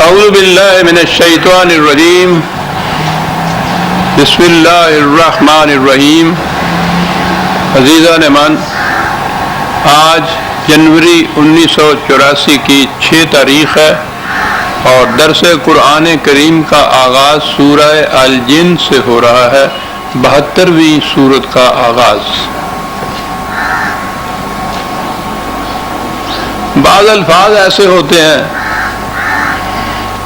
اعوذ باللہ من الشیطان الرجیم بسم اللہ الرحمن الرحیم. عزیزان من، آج جنوری 1984 کی 6 تاریخ ہے اور درس قرآن کریم کا آغاز سورہ الجن سے ہو رہا ہے، 72ویں سورت کا آغاز. بعض الفاظ ایسے ہوتے ہیں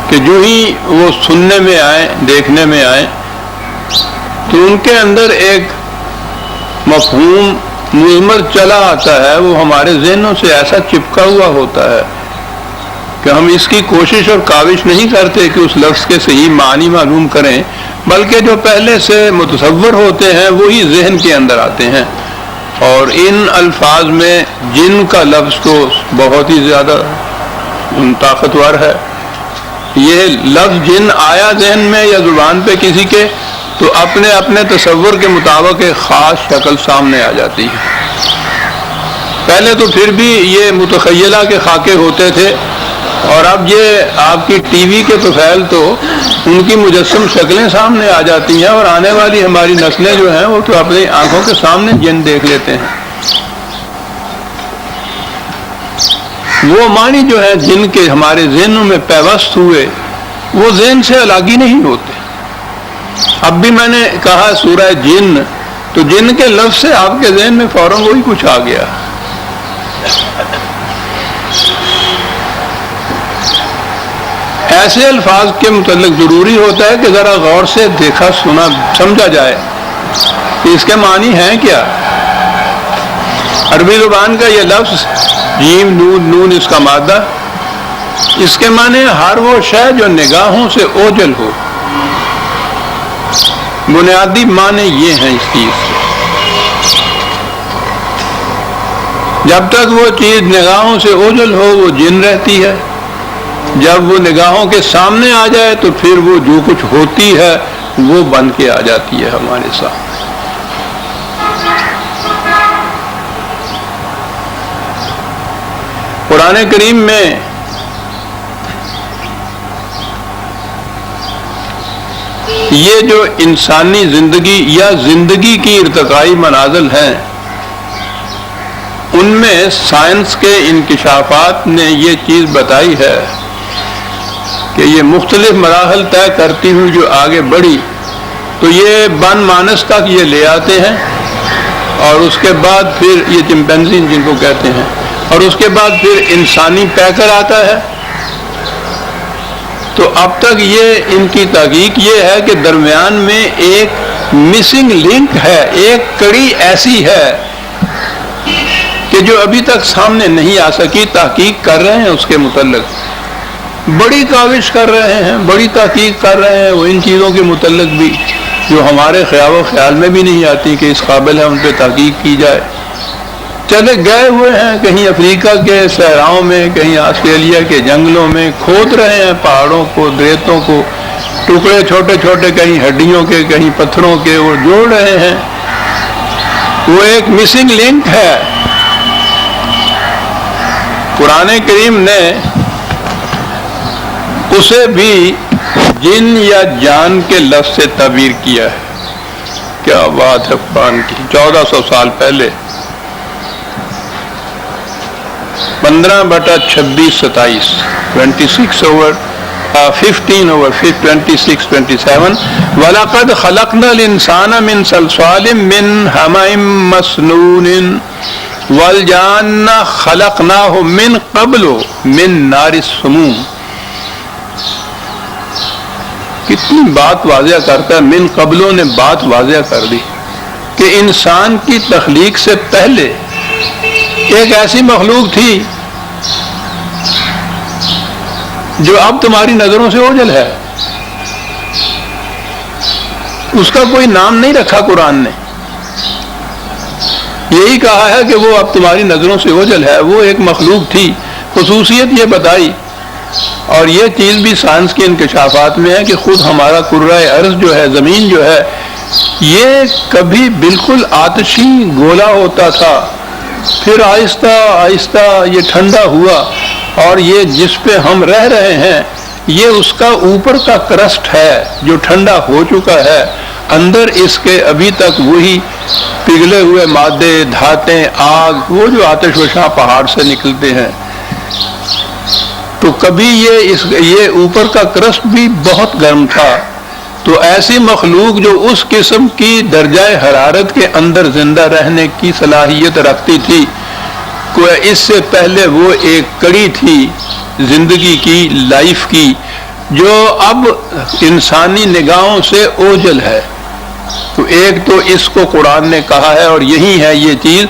کہ جو ہی وہ سننے میں آئیں، دیکھنے میں آئیں، تو ان کے اندر ایک مفہوم مضمر چلا آتا ہے، وہ ہمارے ذہنوں سے ایسا چپکا ہوا ہوتا ہے کہ ہم اس کی کوشش اور کاوش نہیں کرتے کہ اس لفظ کے صحیح معنی معلوم کریں، بلکہ جو پہلے سے متصور ہوتے ہیں وہی ذہن کے اندر آتے ہیں. اور ان الفاظ میں جن کا لفظ تو بہت ہی زیادہ طاقتور ہے. یہ لفظ جن آیا ذہن میں یا زبان پہ کسی کے، تو اپنے اپنے تصور کے مطابق ایک خاص شکل سامنے آ جاتی ہے. پہلے تو پھر بھی یہ متخیلہ کے خاکے ہوتے تھے، اور اب یہ آپ کی ٹی وی کے طفیل تو ان کی مجسم شکلیں سامنے آ جاتی ہیں، اور آنے والی ہماری نسلیں جو ہیں وہ تو اپنی آنکھوں کے سامنے جن دیکھ لیتے ہیں. وہ معنی جو ہے جن کے ہمارے ذہنوں میں پیوست ہوئے وہ ذہن سے الگ ہی نہیں ہوتے. اب بھی میں نے کہا سورہ جن، تو جن کے لفظ سے آپ کے ذہن میں فوراً وہی کچھ آ گیا. ایسے الفاظ کے متعلق ضروری ہوتا ہے کہ ذرا غور سے دیکھا سنا سمجھا جائے کہ اس کے معنی ہیں کیا. عربی زبان کا یہ لفظ جیم نون اس کا مادہ، اس کے معنی ہر وہ شے جو نگاہوں سے اوجھل ہو. بنیادی معنی یہ ہیں اس چیز کے. جب تک وہ چیز نگاہوں سے اوجھل ہو وہ جن رہتی ہے، جب وہ نگاہوں کے سامنے آ جائے تو پھر وہ جو کچھ ہوتی ہے وہ بن کے آ جاتی ہے ہمارے سامنے. قرآن کریم میں یہ جو انسانی زندگی یا زندگی کی ارتقائی منازل ہیں، ان میں سائنس کے انکشافات نے یہ چیز بتائی ہے کہ یہ مختلف مراحل طے کرتی ہوئی جو آگے بڑھی تو یہ بن مانس تک یہ لے آتے ہیں، اور اس کے بعد پھر یہ چمپینزی جن کو کہتے ہیں، اور اس کے بعد پھر انسانی پیکر آتا ہے. تو اب تک یہ ان کی تحقیق یہ ہے کہ درمیان میں ایک مسنگ لنک ہے، ایک کڑی ایسی ہے کہ جو ابھی تک سامنے نہیں آ سکی. تحقیق کر رہے ہیں اس کے متعلق، بڑی کاوش کر رہے ہیں، بڑی تحقیق کر رہے ہیں وہ ان چیزوں کے متعلق بھی جو ہمارے خیال میں بھی نہیں آتی کہ اس قابل ہے ان پہ تحقیق کی جائے. چلے گئے ہوئے ہیں کہیں افریقہ کے صحراؤں میں، کہیں آسٹریلیا کے جنگلوں میں، کھود رہے ہیں پہاڑوں کو، ریتوں کو، ٹکڑے چھوٹے چھوٹے کہیں ہڈیوں کے کہیں پتھروں کے وہ جوڑ رہے ہیں. وہ ایک مسنگ لنک ہے. قرآن کریم نے اسے بھی جن یا جان کے لفظ سے تعبیر کیا ہے. کیا بات ہے قرآن کی. 1400 سال پہلے 15/26/27 26/15/26/27 وَلَقَدْ خَلَقْنَا الْإِنسَانَ مِنْ صَلْصَالٍ مِّنْ حَمَإٍ مَّسْنُونٍ وَالْجَانَّ خَلَقْنَاهُ مِنْ قَبْلُ مِنْ نَارِ السَّمُومِ. کتنی بات واضح کرتا ہے. من قبلوں نے بات واضح کر دی کہ انسان کی تخلیق سے پہلے ایک ایسی مخلوق تھی جو اب تمہاری نظروں سے اوجھل ہے. اس کا کوئی نام نہیں رکھا قرآن نے، یہی کہا ہے کہ وہ اب تمہاری نظروں سے اوجھل ہے. وہ ایک مخلوق تھی. خصوصیت یہ بتائی، اور یہ چیز بھی سائنس کے انکشافات میں ہے کہ خود ہمارا کرۂ ارض جو ہے، زمین جو ہے، یہ کبھی بالکل آتشی گولا ہوتا تھا، پھر آہستہ آہستہ یہ ٹھنڈا ہوا، اور یہ جس پہ ہم رہ رہے ہیں یہ اس کا اوپر کا کرسٹ ہے جو ٹھنڈا ہو چکا ہے، اندر اس کے ابھی تک وہی پگھلے ہوئے مادے، دھاتیں، آگ، وہ جو آتش فشاں پہاڑ سے نکلتے ہیں، تو کبھی یہ اوپر کا کرسٹ بھی بہت گرم تھا۔ تو ایسی مخلوق جو اس قسم کی درجہ حرارت کے اندر زندہ رہنے کی صلاحیت رکھتی تھی، کوئی اس سے پہلے وہ ایک کڑی تھی زندگی کی، لائف کی، جو اب انسانی نگاہوں سے اوجھل ہے۔ تو ایک تو اس کو قرآن نے کہا ہے، اور یہی ہے یہ چیز،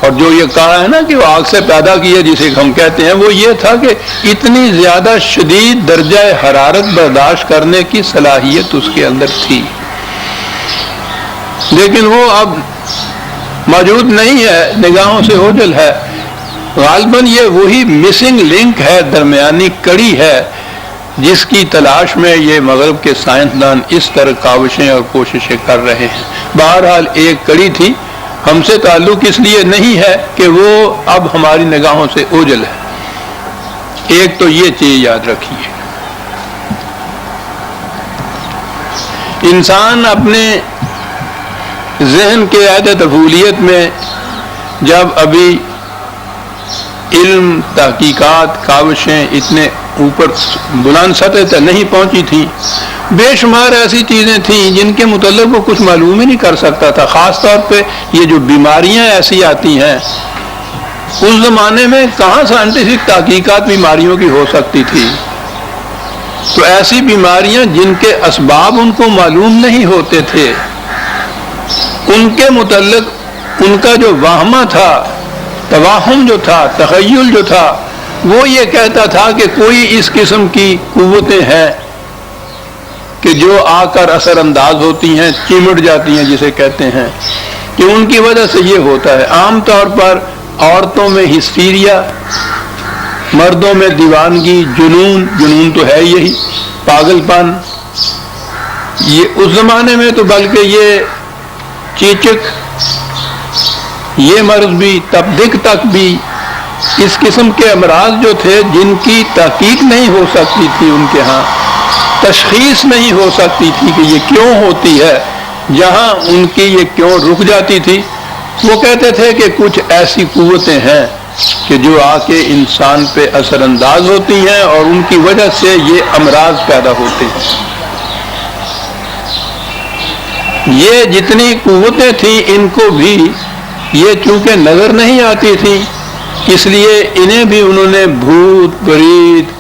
اور جو یہ کہا ہے نا کہ وہ آگ سے پیدا کیا جسے ہم کہتے ہیں، وہ یہ تھا کہ اتنی زیادہ شدید درجہ حرارت برداشت کرنے کی صلاحیت اس کے اندر تھی، لیکن وہ اب موجود نہیں ہے، نگاہوں سے اوجھل ہے۔ غالباً یہ وہی مسنگ لنک ہے، درمیانی کڑی ہے، جس کی تلاش میں یہ مغرب کے سائنسدان اس طرح کاوشیں اور کوششیں کر رہے ہیں۔ بہرحال ایک کڑی تھی، ہم سے تعلق اس لیے نہیں ہے کہ وہ اب ہماری نگاہوں سے اوجھل ہے۔ ایک تو یہ چیز یاد رکھیے، انسان اپنے ذہن کے عہد طفولیت میں جب ابھی علم، تحقیقات، کاوشیں اتنے اوپر بلند سطح تک نہیں پہنچی تھیں، بے شمار ایسی چیزیں تھیں جن کے متعلق وہ کچھ معلوم ہی نہیں کر سکتا تھا۔ خاص طور پہ یہ جو بیماریاں ایسی آتی ہیں، اس زمانے میں کہاں سائنٹیفک تحقیقات بیماریوں کی ہو سکتی تھی؟ تو ایسی بیماریاں جن کے اسباب ان کو معلوم نہیں ہوتے تھے، ان کے متعلق ان کا جو واہمہ تھا، توہم جو تھا، تخیل جو تھا، وہ یہ کہتا تھا کہ کوئی اس قسم کی قوتیں ہیں کہ جو آ کر اثر انداز ہوتی ہیں، چمٹ جاتی ہیں جسے کہتے ہیں، کہ ان کی وجہ سے یہ ہوتا ہے۔ عام طور پر عورتوں میں ہسٹیریا، مردوں میں دیوانگی، جنون تو ہے یہی، پاگل پن، یہ اس زمانے میں تو بلکہ یہ چیچک، یہ مرض بھی، تپدق تک بھی، اس قسم کے امراض جو تھے جن کی تحقیق نہیں ہو سکتی تھی، ان کے ہاں تشخیص نہیں ہو سکتی تھی کہ یہ کیوں ہوتی ہے، جہاں ان کی یہ کیوں رک جاتی تھی، وہ کہتے تھے کہ کچھ ایسی قوتیں ہیں کہ جو آ کے انسان پہ اثر انداز ہوتی ہیں اور ان کی وجہ سے یہ امراض پیدا ہوتے ہیں۔ یہ جتنی قوتیں تھیں ان کو بھی یہ چونکہ نظر نہیں آتی تھی، اس لیے انہیں بھی انہوں نے بھوت، پریت،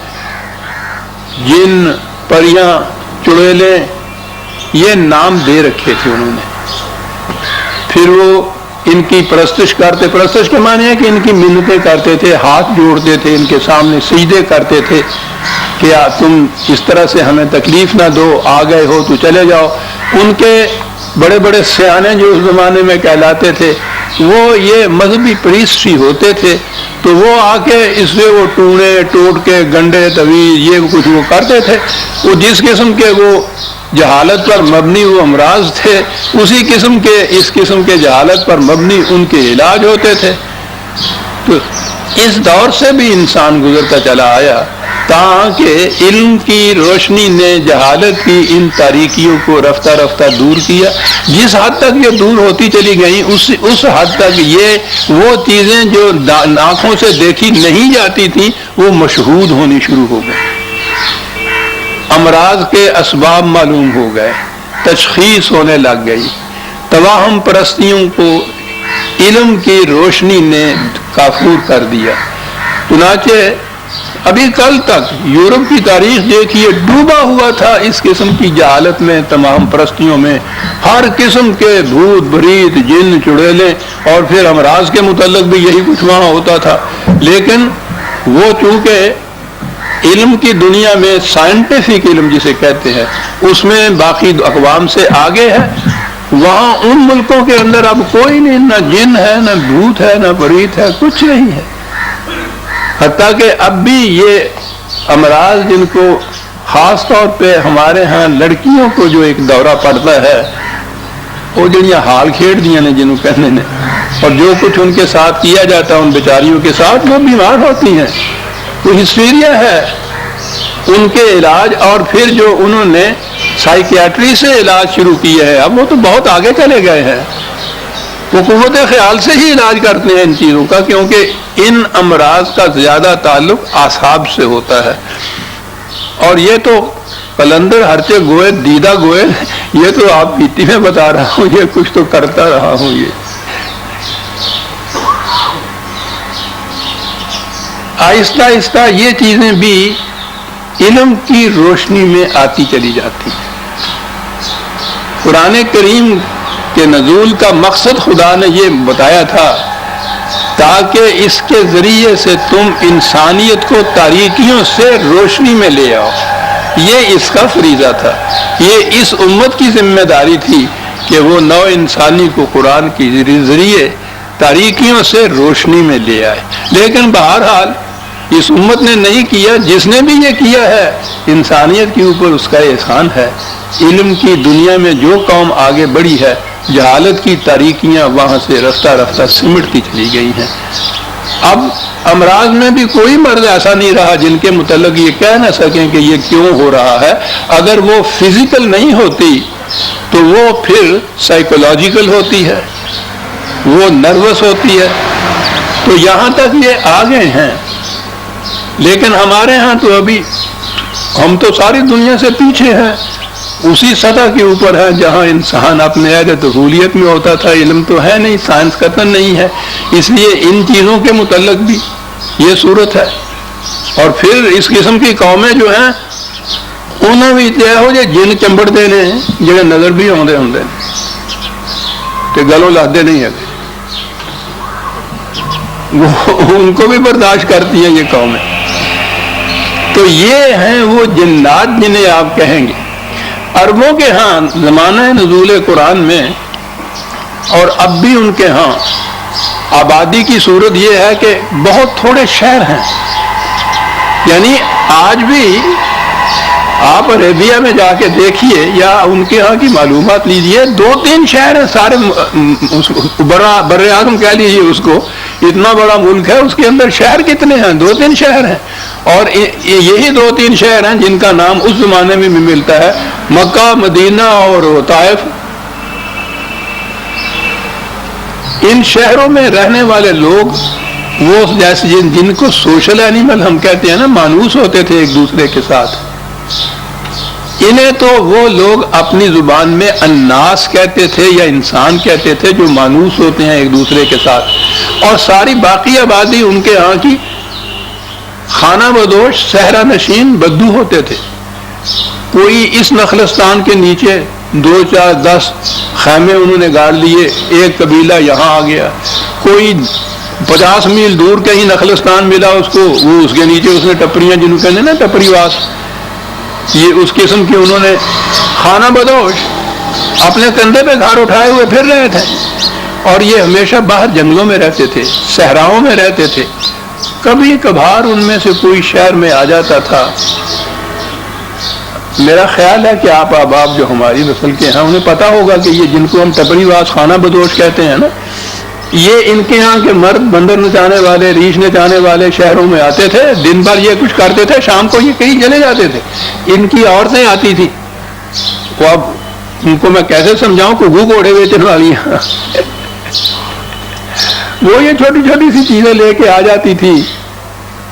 جن، پریاں، چڑیلیں، یہ نام دے رکھے تھے انہوں نے۔ پھر وہ ان کی پرستش کرتے، پرستش کے معنی ہے کہ ان کی منتیں کرتے تھے، ہاتھ جوڑتے تھے، ان کے سامنے سجدے کرتے تھے کہ تم اس طرح سے ہمیں تکلیف نہ دو، آ گئے ہو تو چلے جاؤ۔ ان کے بڑے بڑے سیانے جو اس زمانے میں کہلاتے تھے، وہ یہ مذہبی پریسٹ ہی ہوتے تھے، تو وہ آ کے اس سے وہ ٹونے ٹوٹ کے گنڈے طویل یہ کچھ وہ کرتے تھے۔ وہ جس قسم کے وہ جہالت پر مبنی وہ امراض تھے، اسی قسم کے اس قسم کے جہالت پر مبنی ان کے علاج ہوتے تھے۔ تو اس دور سے بھی انسان گزرتا چلا آیا تاکہ علم کی روشنی نے جہالت کی ان تاریکیوں کو رفتہ رفتہ دور کیا۔ جس حد تک یہ دور ہوتی چلی گئیں، اس حد تک یہ وہ چیزیں جو آنکھوں سے دیکھی نہیں جاتی تھیں وہ مشہود ہونی شروع ہو گئی، امراض کے اسباب معلوم ہو گئے، تشخیص ہونے لگ گئی۔ توہم پرستیوں کو علم کی روشنی نے کافور کر دیا۔ چنانچہ ابھی کل تک یورپ کی تاریخ دیکھیے، ڈوبا ہوا تھا اس قسم کی جہالت میں، تمام پرستیوں میں، ہر قسم کے بھوت، بریت، جن، چڑیلیں، اور پھر امراض کے متعلق بھی یہی کچھ وہاں ہوتا تھا۔ لیکن وہ چونکہ علم کی دنیا میں سائنٹیفک علم جسے کہتے ہیں، اس میں باقی اقوام سے آگے ہے، وہاں ان ملکوں کے اندر اب کوئی نہیں، نہ جن ہے، نہ بھوت ہے، نہ پریت ہے، کچھ نہیں ہے۔ حتیٰ کہ اب بھی یہ امراض جن کو خاص طور پہ ہمارے ہاں لڑکیوں کو جو ایک دورہ پڑتا ہے، وہ جڑیاں حال کھیڑ دیا نے جنہوں کہنے نے، اور جو کچھ ان کے ساتھ کیا جاتا ہے ان بیچاریوں کے ساتھ، وہ بیمار ہوتی ہیں۔ کوئی ہسٹیریا ہے، ان کے علاج، اور پھر جو انہوں نے سائیکیاٹری سے علاج شروع کیا ہے، اب وہ تو بہت آگے چلے گئے ہیں، وہ قوت خیال سے ہی علاج کرتے ہیں ان چیزوں کا، کیونکہ ان امراض کا زیادہ تعلق اعصاب سے ہوتا ہے۔ اور یہ تو قلندر ہرچے گوئے دیدہ گوئے، یہ تو آپ بیتی میں بتا رہا ہوں، یہ کچھ تو کرتا رہا ہوں۔ یہ آہستہ آہستہ یہ چیزیں بھی علم کی روشنی میں آتی چلی جاتی ہیں۔ قرآن کریم کے نزول کا مقصد خدا نے یہ بتایا تھا تاکہ اس کے ذریعے سے تم انسانیت کو تاریکیوں سے روشنی میں لے آؤ۔ یہ اس کا فریضہ تھا، یہ اس امت کی ذمہ داری تھی کہ وہ نو انسانی کو قرآن کے ذریعے تاریکیوں سے روشنی میں لے آئے۔ لیکن بہرحال اس امت نے نہیں کیا، جس نے بھی یہ کیا ہے انسانیت کے اوپر اس کا احسان ہے۔ علم کی دنیا میں جو قوم آگے بڑھی ہے، جہالت کی تاریکیاں وہاں سے رفتہ رفتہ سمٹتی چلی گئی ہیں۔ اب امراض میں بھی کوئی مرض ایسا نہیں رہا جن کے متعلق یہ کہہ نہ سکیں کہ یہ کیوں ہو رہا ہے۔ اگر وہ فزیکل نہیں ہوتی تو وہ پھر سائیکولوجیکل ہوتی ہے، وہ نروس ہوتی ہے۔ تو یہاں تک یہ آ گئے ہیں، لیکن ہمارے ہاں تو ابھی ہم تو ساری دنیا سے پیچھے ہیں، اسی سطح کے اوپر ہے جہاں انسان اپنے عہد طفولیت میں ہوتا تھا۔ علم تو ہے نہیں، سائنس قطعاً نہیں ہے، اس لیے ان چیزوں کے متعلق بھی یہ صورت ہے۔ اور پھر اس قسم کی قومیں جو ہیں انہوں بھی ہو جائے جن چمبڑ دینے ہیں جڑے نظر بھی آتے ہوں کہ گلوں لاتے نہیں ہے، وہ ان کو بھی برداشت کرتی ہیں یہ قومیں۔ تو یہ ہیں وہ جنات جنہیں آپ کہیں گے۔ عربوں کے ہاں زمانہ نزول قرآن میں اور اب بھی ان کے ہاں آبادی کی صورت یہ ہے کہ بہت تھوڑے شہر ہیں، یعنی آج بھی آپ عربیہ میں جا کے دیکھیے یا ان کے ہاں کی معلومات لیجئے، 2-3 شہر ہیں سارے بر اعظم کہہ لیجیے اس کو، اتنا بڑا ملک ہے، اس کے اندر شہر کتنے ہیں؟ 2-3 شہر ہیں، اور یہی 2-3 شہر ہیں جن کا نام اس زمانے میں بھی ملتا ہے، مکہ، مدینہ اور طائف۔ ان شہروں میں رہنے والے لوگ وہ جیسے جن کو سوشل اینیمل ہم کہتے ہیں نا، مانوس ہوتے تھے ایک دوسرے کے ساتھ، انہیں تو وہ لوگ اپنی زبان میں الناس کہتے تھے یا انسان کہتے تھے، جو مانوس ہوتے ہیں ایک دوسرے کے ساتھ۔ اور ساری باقی آبادی ان کے ہاں کی خانہ بدوش صحرا نشین بدو ہوتے تھے۔ کوئی اس نخلستان کے نیچے 2-4-10 خیمے انہوں نے گاڑ لیے، ایک قبیلہ یہاں آ گیا، کوئی 50 میل دور کہیں نخلستان ملا اس کو، وہ اس کے نیچے اس نے ٹپریاں جنہوں کہتے ہیں نا ٹپری واس، یہ اس قسم کی انہوں نے خانہ بدوش اپنے کندھے پہ گھر اٹھائے ہوئے پھر رہے تھے، اور یہ ہمیشہ باہر جنگلوں میں رہتے تھے، صحراؤں میں رہتے تھے۔ کبھی کبھار ان میں سے کوئی شہر میں آ جاتا تھا۔ میرا خیال ہے کہ آپ احباب جو ہماری نسل کے ہیں انہیں پتا ہوگا کہ یہ جن کو ہم ٹپری واس خانہ بدوش کہتے ہیں نا، یہ ان کے ہاں کے مرد بندر نچانے والے، ریچھ نچانے والے شہروں میں آتے تھے، دن بھر یہ کچھ کرتے تھے، شام کو یہ کہیں چلے جاتے تھے۔ ان کی عورتیں آتی تھیں، وہ اب ان کو میں کیسے سمجھاؤں کہ گھو گھوڑے بیچنے والی ہیں وہ یہ چھوٹی چھوٹی سی چیزیں لے کے آ جاتی تھی،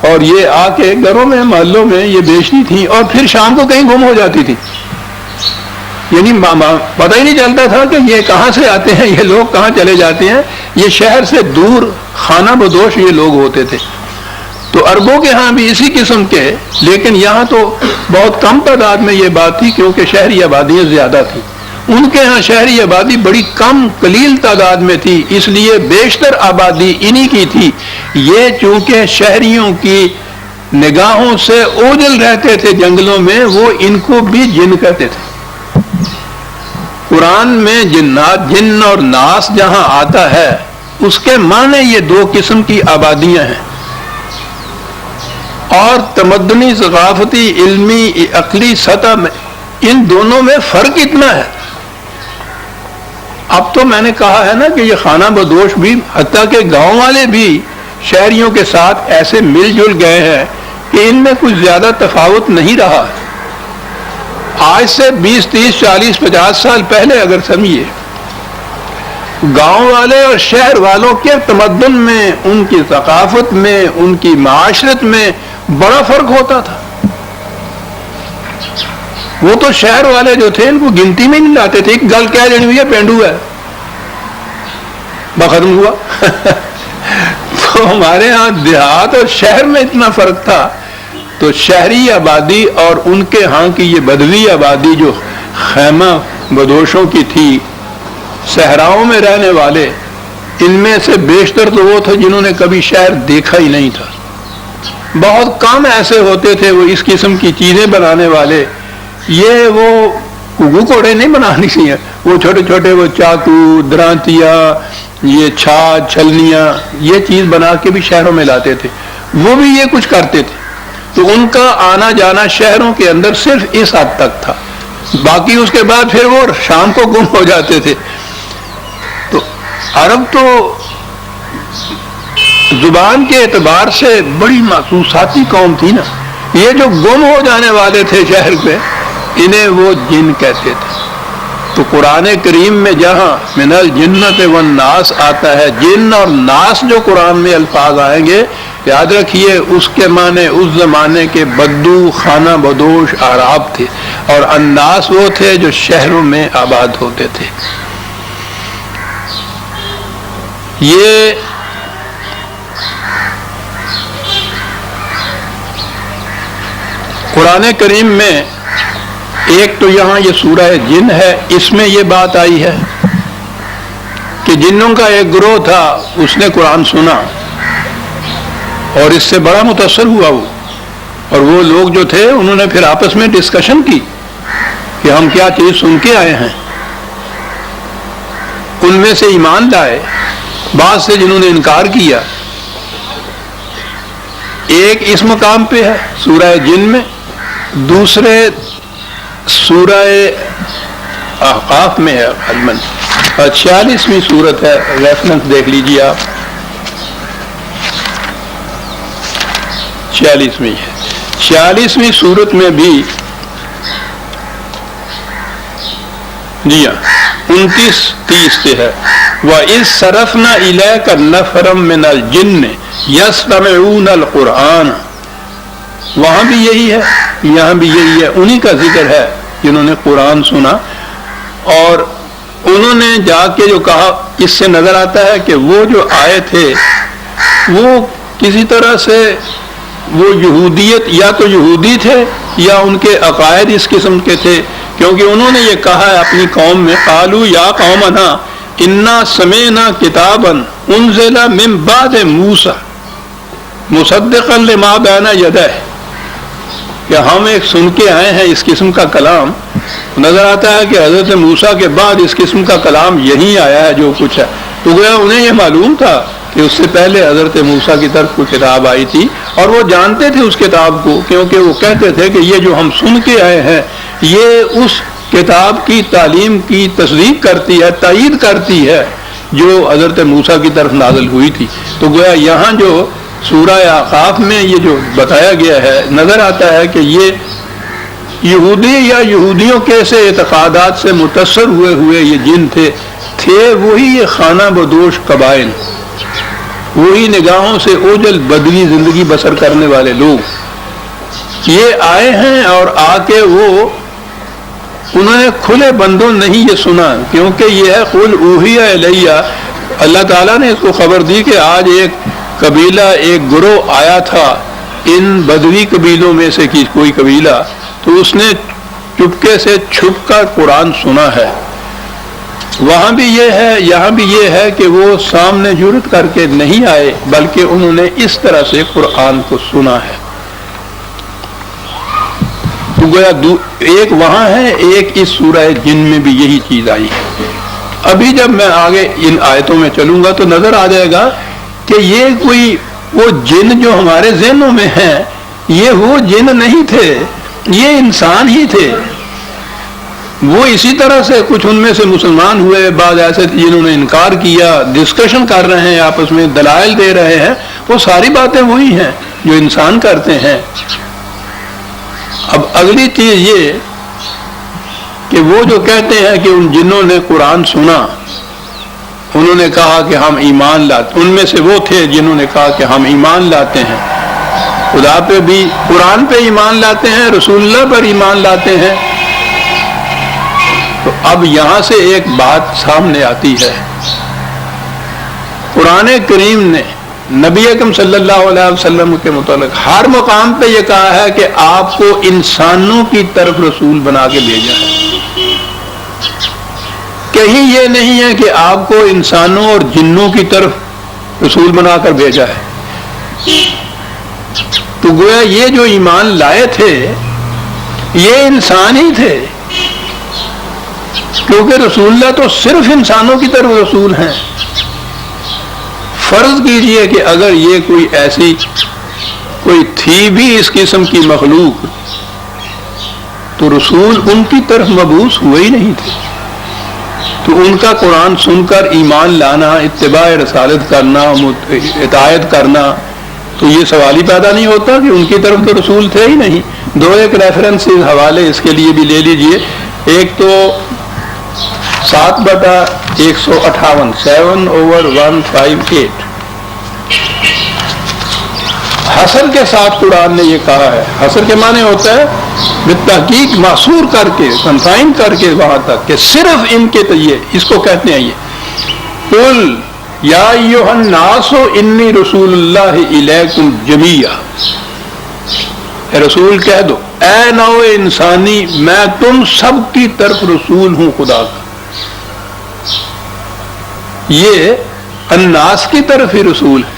اور یہ آ کے گھروں میں محلوں میں یہ بیچتی تھی، اور پھر شام کو کہیں گم ہو جاتی تھی۔ یعنی پتہ ہی نہیں چلتا تھا کہ یہ کہاں سے آتے ہیں، یہ لوگ کہاں چلے جاتے ہیں۔ یہ شہر سے دور خانہ بدوش یہ لوگ ہوتے تھے۔ تو عربوں کے ہاں بھی اسی قسم کے، لیکن یہاں تو بہت کم تعداد میں یہ بات تھی کیونکہ شہری آبادیاں زیادہ تھیں۔ ان کے ہاں شہری آبادی بڑی کم قلیل تعداد میں تھی، اس لیے بیشتر آبادی انہی کی تھی۔ یہ چونکہ شہریوں کی نگاہوں سے اوجھل رہتے تھے جنگلوں میں، وہ ان کو بھی جن کہتے تھے۔ قرآن میں جنات، جن اور ناس جہاں آتا ہے اس کے معنی یہ 2 قسم کی آبادیاں ہیں، اور تمدنی، ثقافتی، علمی، عقلی سطح میں ان دونوں میں فرق اتنا ہے۔ اب تو میں نے کہا ہے نا کہ یہ خانہ بدوش بھی، حتیٰ کہ گاؤں والے بھی شہریوں کے ساتھ ایسے مل جل گئے ہیں کہ ان میں کچھ زیادہ تفاوت نہیں رہا. آج سے 20 30 40 50 سال پہلے اگر سمجھیے، گاؤں والے اور شہر والوں کے تمدن میں، ان کی ثقافت میں، ان کی معاشرت میں بڑا فرق ہوتا تھا. وہ تو شہر والے جو تھے ان کو گنتی میں نہیں لاتے تھے. ایک گل کہہ دینی ہوئی ہے پینڈو ہے، ختم ہوا. تو ہمارے ہاں دیہات اور شہر میں اتنا فرق تھا. تو شہری آبادی اور ان کے ہاں کی یہ بدوی آبادی جو خیمہ بدوشوں کی تھی، صحراؤں میں رہنے والے، ان میں سے بیشتر تو وہ تھے جنہوں نے کبھی شہر دیکھا ہی نہیں تھا. بہت کم ایسے ہوتے تھے وہ اس قسم کی چیزیں بنانے والے. یہ وہ گھگو کوڑے نہیں بنانی چاہیے، وہ چھوٹے چھوٹے وہ چاقو، درانتیاں، یہ چھاچ، چھلنیاں، یہ چیز بنا کے بھی شہروں میں لاتے تھے. وہ بھی یہ کچھ کرتے تھے. تو ان کا آنا جانا شہروں کے اندر صرف اس حد تک تھا. باقی اس کے بعد پھر وہ شام کو گم ہو جاتے تھے. تو عرب تو زبان کے اعتبار سے بڑی محسوساتی قوم تھی نا. یہ جو گم ہو جانے والے تھے شہر پہ، انہیں وہ جن کہتے تھے. تو قرآن کریم میں جہاں من الجنت والناس آتا ہے، جن اور ناس جو قرآن میں الفاظ آئیں گے، یاد رکھیے اس کے معنی اس زمانے کے بدو، خانہ بدوش اعراب تھے، اور الناس وہ تھے جو شہروں میں آباد ہوتے تھے. یہ قرآن کریم میں ایک تو یہاں یہ سورہ جن ہے، اس میں یہ بات آئی ہے کہ جنوں کا ایک گروہ تھا، اس نے قرآن سنا اور اس سے بڑا متاثر ہوا وہ. اور وہ لوگ جو تھے انہوں نے پھر آپس میں ڈسکشن کی کہ ہم کیا چیز سن کے آئے ہیں. ان میں سے ایمان لائے، بعض سے جنہوں نے انکار کیا. ایک اس مقام پہ ہے سورہ جن میں، دوسرے سورہ احقاف میں ہے غالباً، 46ویں سورت ہے، ریفرنس دیکھ لیجیے آپ. 46ویں ہے. 46ویں سورت میں بھی جی ہاں 29-30 سے ہے. وَإِذْ صَرَفْنَا إِلَيْكَ نَفَرًا مِّنَ الْجِنِّ يَسْتَمِعُونَ الْقُرْآنَ. وہاں بھی یہی ہے، یہاں بھی یہی ہے. انہی کا ذکر ہے جنہوں نے قرآن سنا. اور انہوں نے جا کے جو کہا، اس سے نظر آتا ہے کہ وہ جو آئے تھے وہ کسی طرح سے وہ یہودیت، یا تو یہودی تھے یا ان کے عقائد اس قسم کے تھے. کیونکہ انہوں نے یہ کہا ہے اپنی قوم میں، قالوا یا قومنا انا سمعنا کتابا انزل من بعد موسیٰ مصدقا لما بین یدہ، کہ ہم ایک سن کے آئے ہیں اس قسم کا کلام. نظر آتا ہے کہ حضرت موسیٰ کے بعد اس قسم کا کلام یہی آیا ہے جو کچھ ہے. تو گویا انہیں یہ معلوم تھا کہ اس سے پہلے حضرت موسیٰ کی طرف کوئی کتاب آئی تھی، اور وہ جانتے تھے اس کتاب کو، کیونکہ وہ کہتے تھے کہ یہ جو ہم سن کے آئے ہیں یہ اس کتاب کی تعلیم کی تصدیق کرتی ہے، تائید کرتی ہے جو حضرت موسیٰ کی طرف نازل ہوئی تھی. تو گویا یہاں جو سورہ احقاف میں یہ جو بتایا گیا ہے، نظر آتا ہے کہ یہ یہودی یا یہودیوں کے سے اعتقادات سے متاثر ہوئے یہ جن تھے وہی یہ خانہ بدوش قبائل، وہی نگاہوں سے اوجل بدوی زندگی بسر کرنے والے لوگ. یہ آئے ہیں اور آ کے انہوں نے کھلے بندوں نہیں یہ سنا، کیونکہ یہ ہے قل اوحی الیہ. اللہ تعالیٰ نے اس کو خبر دی کہ آج ایک قبیلہ، ایک گروہ آیا تھا ان بدوی قبیلوں میں سے کوئی قبیلہ، تو اس نے چپکے سے چھپ کر قرآن سنا ہے. وہاں بھی یہ ہے، یہاں بھی یہ ہے کہ وہ سامنے جرأت کر کے نہیں آئے، بلکہ انہوں نے اس طرح سے قرآن کو سنا ہے. تو گویا ایک وہاں ہے، ایک اس سورہ جن میں بھی یہی چیز آئی ہے. ابھی جب میں آگے ان آیتوں میں چلوں گا تو نظر آ جائے گا کہ یہ کوئی وہ جن جو ہمارے ذہنوں میں ہیں، یہ وہ جن نہیں تھے، یہ انسان ہی تھے. وہ اسی طرح سے کچھ ان میں سے مسلمان ہوئے، بعض ایسے تھے جنہوں نے انکار کیا، ڈسکشن کر رہے ہیں آپس میں، دلائل دے رہے ہیں، وہ ساری باتیں وہی ہیں جو انسان کرتے ہیں۔ اب اگلی چیز یہ کہ وہ جو کہتے ہیں کہ ان جنوں نے قرآن سنا انہوں نے کہا کہ ہم ایمان لاتے، ان میں سے وہ تھے جنہوں نے کہا کہ ہم ایمان لاتے ہیں، خدا پہ بھی، قرآن پہ ایمان لاتے ہیں، رسول اللہ پر ایمان لاتے ہیں۔ تو اب یہاں سے ایک بات سامنے آتی ہے، قرآن کریم نے نبی اکرم صلی اللہ علیہ وسلم کے متعلق ہر مقام پہ یہ کہا ہے کہ آپ کو انسانوں کی طرف رسول بنا کے بھیجا ہے، کہیں یہ نہیں ہے کہ آپ کو انسانوں اور جنوں کی طرف رسول بنا کر بھیجا ہے۔ تو گویا یہ جو ایمان لائے تھے یہ انسان ہی تھے، کیونکہ رسول اللہ تو صرف انسانوں کی طرف رسول ہیں۔ فرض کیجئے کہ اگر یہ کوئی ایسی کوئی تھی بھی اس قسم کی مخلوق تو رسول ان کی طرف مبعوث ہوئے ہی نہیں تھے، تو ان کا قرآن سن کر ایمان لانا، اتباع رسالت کرنا، اطاعت کرنا، تو یہ سوال ہی پیدا نہیں ہوتا کہ ان کی طرف تو رسول تھے ہی نہیں۔ دو ایک ریفرنس حوالے اس کے لیے بھی لے لیجئے، ایک تو 7/158 7/158 حصر کے ساتھ قرآن نے یہ کہا ہے۔ حصر کے معنی ہوتا ہے بالتحقیق محصور کر کے، کنفائن کر کے وہاں تک کہ صرف ان کے لیے، اس کو کہتے ہیں یہ قل یا ایھا الناس انی رسول اللہ الیکم جمیعا، اے رسول کہہ دو اے نوع انسانی میں تم سب کی طرف رسول ہوں خدا کا۔ یہ الناس کی طرف ہی رسول ہے۔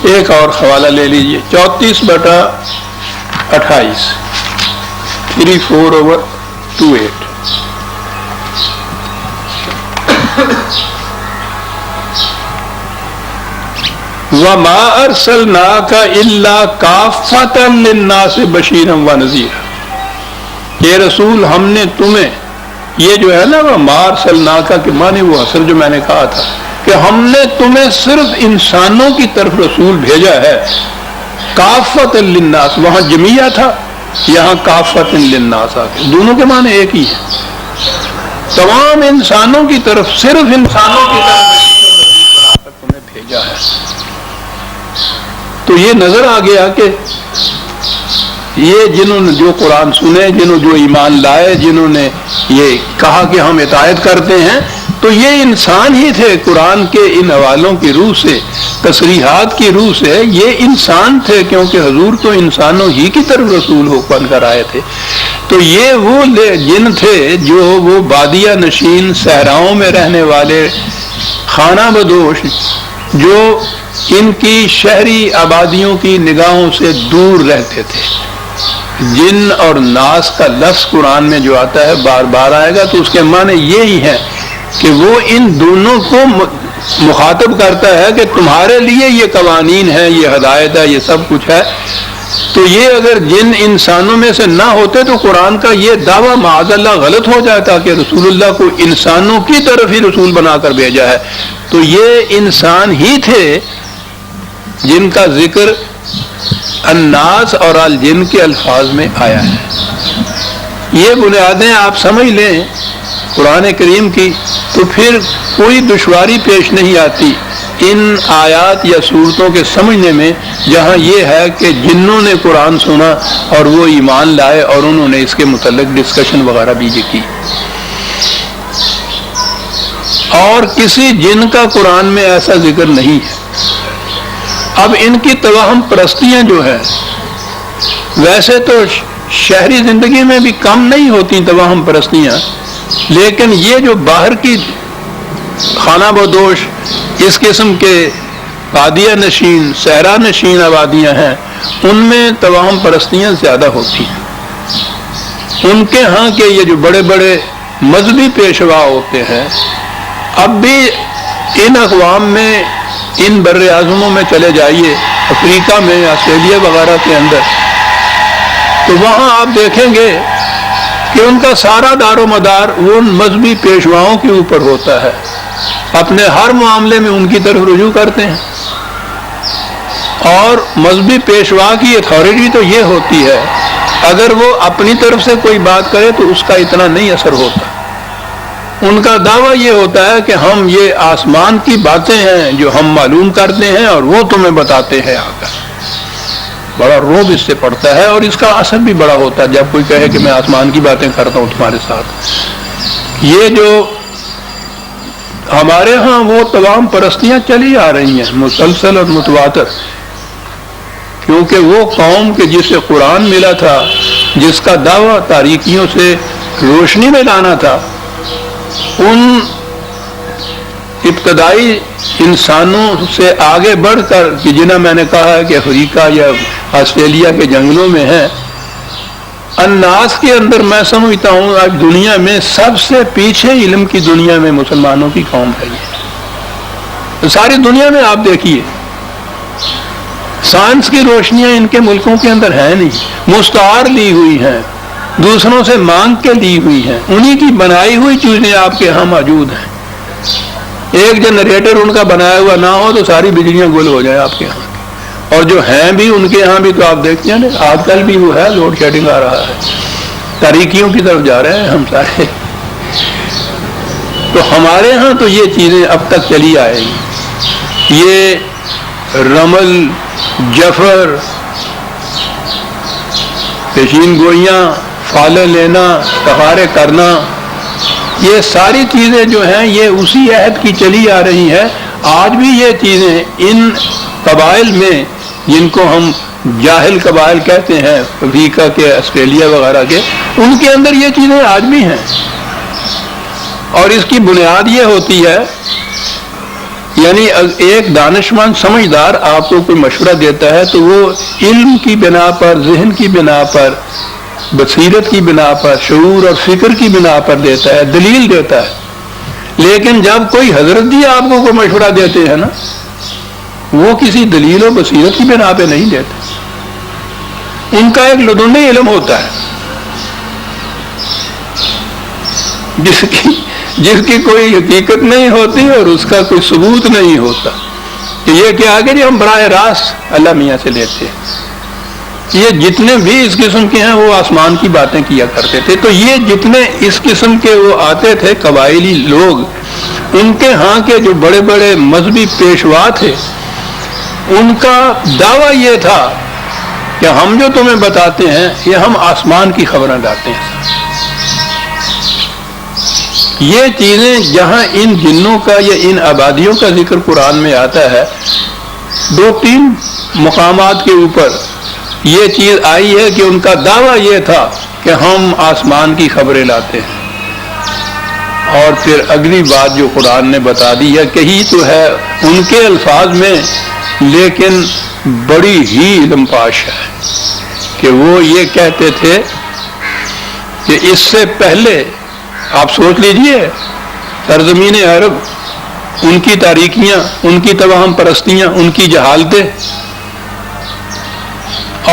ایک اور حوالہ لے لیجئے 34/28 34/28 وَمَا أَرْسَلْنَاكَ إِلَّا كَافَّةً لِلنَّاسِ بَشِيرًا وَنَذِيرًا، یہ رسول ہم نے تمہیں، یہ جو ہے نا وَمَا أَرْسَلْنَاكَ کے معنی وہ حصر جو میں نے کہا تھا کہ ہم نے تمہیں صرف انسانوں کی طرف رسول بھیجا ہے۔ کافۃ للناس، وہاں جمیعہ تھا، یہاں کافۃ للناس آ کے دونوں کے معنی ایک ہی ہے، تمام انسانوں کی طرف، صرف انسانوں کی طرف تمہیں بھیجا ہے۔ تو یہ نظر آ گیا کہ یہ جنہوں نے جو قرآن سنے، جنہوں جو ایمان لائے، جنہوں نے یہ کہا کہ ہم اطاعت کرتے ہیں، تو یہ انسان ہی تھے۔ قرآن کے ان حوالوں کی روح سے، تصریحات کی روح سے یہ انسان تھے، کیونکہ حضور تو انسانوں ہی کی طرف رسول ہو بن کر آئے تھے۔ تو یہ وہ جن تھے جو وہ بادیہ نشین، صحراؤں میں رہنے والے، خانہ بدوش، جو ان کی شہری آبادیوں کی نگاہوں سے دور رہتے تھے۔ جن اور ناس کا لفظ قرآن میں جو آتا ہے بار بار آئے گا، تو اس کے معنی یہی ہے کہ وہ ان دونوں کو مخاطب کرتا ہے کہ تمہارے لیے یہ قوانین ہے، یہ ہدایت ہے، یہ سب کچھ ہے۔ تو یہ اگر جن انسانوں میں سے نہ ہوتے تو قرآن کا یہ دعویٰ معاذ اللہ غلط ہو جاتا کہ رسول اللہ کو انسانوں کی طرف ہی رسول بنا کر بھیجا ہے۔ تو یہ انسان ہی تھے جن کا ذکر الناس اور الجن کے الفاظ میں آیا ہے۔ یہ بنیادیں آپ سمجھ لیں قرآن کریم کی، تو پھر کوئی دشواری پیش نہیں آتی ان آیات یا صورتوں کے سمجھنے میں، جہاں یہ ہے کہ جنوں نے قرآن سنا اور وہ ایمان لائے اور انہوں نے اس کے متعلق ڈسکشن وغیرہ بھی کی۔ اور کسی جن کا قرآن میں ایسا ذکر نہیں ہے۔ اب ان کی توہم پرستیاں جو ہے، ویسے تو شہری زندگی میں بھی کم نہیں ہوتی توہم پرستیاں، لیکن یہ جو باہر کی خانہ بدوش اس قسم کے بادیہ نشین، صحرا نشین آبادیاں ہیں، ان میں توہم پرستیاں زیادہ ہوتی ہیں۔ ان کے ہاں کے یہ جو بڑے بڑے مذہبی پیشوا ہوتے ہیں، اب بھی ان اقوام میں، ان بر اعظموں میں چلے جائیے، افریقہ میں، آسٹریلیا وغیرہ کے اندر، تو وہاں آپ دیکھیں گے کہ ان کا سارا دار و مدار ان مذہبی پیشواؤں کے اوپر ہوتا ہے، اپنے ہر معاملے میں ان کی طرف رجوع کرتے ہیں، اور مذہبی پیشوا کی اتھارٹی تو یہ ہوتی ہے اگر وہ اپنی طرف سے کوئی بات کرے تو اس کا اتنا نہیں اثر ہوتا۔ ان کا دعویٰ یہ ہوتا ہے کہ ہم یہ آسمان کی باتیں ہیں جو ہم معلوم کرتے ہیں اور وہ تمہیں بتاتے ہیں آ کر۔ بڑا روب اس سے پڑتا ہے اور اس کا اثر بھی بڑا ہوتا ہے جب کوئی کہے کہ میں آسمان کی باتیں کرتا ہوں تمہارے ساتھ۔ یہ جو ہمارے ہاں وہ تمام پرستیاں چلی آ رہی ہیں مسلسل اور متواتر، کیونکہ وہ قوم کے جسے قرآن ملا تھا، جس کا دعویٰ تاریکیوں سے روشنی میں لانا تھا، ان ابتدائی انسانوں سے آگے بڑھ کر کہ جنہیں میں نے کہا ہے کہ افریقہ یا آسٹریلیا کے جنگلوں میں ہیں، الناس کے اندر میں سمجھتا ہوں آج دنیا میں سب سے پیچھے علم کی دنیا میں مسلمانوں کی قوم ہے۔ یہ ساری دنیا میں آپ دیکھیے سائنس کی روشنیاں ان کے ملکوں کے اندر ہیں نہیں، مستعار لی ہوئی ہیں، دوسروں سے مانگ کے لی ہوئی ہیں، انہی کی بنائی ہوئی چیزیں آپ کے ہاں موجود ہیں۔ ایک جنریٹر ان کا بنایا ہوا نہ ہو تو ساری بجلیاں گل ہو جائیں آپ کے ہاں، اور جو ہیں بھی ان کے ہاں بھی تو آپ دیکھتے ہیں آج کل بھی وہ ہے، لوڈ شیڈنگ آ رہا ہے، تاریکیوں کی طرف جا رہے ہیں ہم سارے۔ تو ہمارے ہاں تو یہ چیزیں اب تک چلی آئے گی، یہ رمل، جفر، پیشین گوئیاں، فالے لینا، طہارے کرنا، یہ ساری چیزیں جو ہیں یہ اسی عہد کی چلی آ رہی ہیں۔ آج بھی یہ چیزیں ان قبائل میں جن کو ہم جاہل قبائل کہتے ہیں، افریقہ کے، آسٹریلیا وغیرہ کے، ان کے اندر یہ چیزیں آج بھی ہیں، اور اس کی بنیاد یہ ہوتی ہے، یعنی ایک دانشمند سمجھدار آپ کو کوئی مشورہ دیتا ہے تو وہ علم کی بنا پر، ذہن کی بنا پر، بصیرت کی بنا پر، شعور اور فکر کی بنا پر دیتا ہے، دلیل دیتا ہے۔ لیکن جب کوئی حضرت جی آپ کو کوئی مشورہ دیتے ہیں نا، وہ کسی دلیل و بصیرت کی بنا پہ نہیں دیتے، ان کا ایک لدنی علم ہوتا ہے جس کی کوئی حقیقت نہیں ہوتی اور اس کا کوئی ثبوت نہیں ہوتا، کہ یہ کیا کہ ہم براہ راست اللہ میاں سے لیتے ہیں۔ یہ جتنے بھی اس قسم کے ہیں وہ آسمان کی باتیں کیا کرتے تھے، تو یہ جتنے اس قسم کے وہ آتے تھے قبائلی لوگ، ان کے ہاں کے جو بڑے بڑے مذہبی پیشوا تھے، ان کا دعویٰ یہ تھا کہ ہم جو تمہیں بتاتے ہیں یہ ہم آسمان کی خبریں لاتے ہیں۔ یہ چیزیں جہاں ان جنوں کا یا ان آبادیوں کا ذکر قرآن میں آتا ہے، 2-3 مقامات کے اوپر یہ چیز آئی ہے کہ ان کا دعویٰ یہ تھا کہ ہم آسمان کی خبریں لاتے ہیں، اور پھر اگلی بات جو قرآن نے بتا دی ہے کہی تو ہے ان کے الفاظ میں، لیکن بڑی ہی علم پاش ہے، کہ وہ یہ کہتے تھے کہ اس سے پہلے آپ سوچ لیجئے سرزمین عرب، ان کی تاریکیاں، ان کی توہم پرستیاں، ان کی جہالتیں،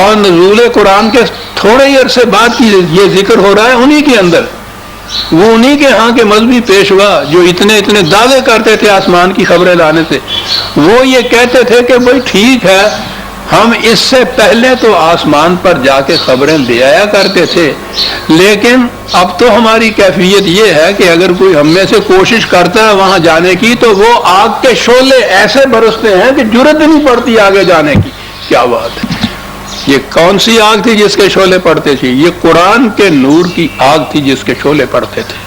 اور نزول قرآن کے تھوڑے ہی عرصے بعد کی یہ ذکر ہو رہا ہے انہی کے اندر، وہ انہی کے ہاں کے مذہبی پیشوا جو اتنے دعوے کرتے تھے آسمان کی خبریں لانے سے، وہ یہ کہتے تھے کہ بھائی ٹھیک ہے، ہم اس سے پہلے تو آسمان پر جا کے خبریں لے آیا کرتے تھے، لیکن اب تو ہماری کیفیت یہ ہے کہ اگر کوئی ہم میں سے کوشش کرتا ہے وہاں جانے کی تو وہ آگ کے شعلے ایسے برستے ہیں کہ جرأت نہیں پڑتی آگے جانے کی۔ کیا بات ہے! یہ کون سی آگ تھی جس کے شعلے پڑتے تھے؟ یہ قرآن کے نور کی آگ تھی جس کے شعلے پڑتے تھے۔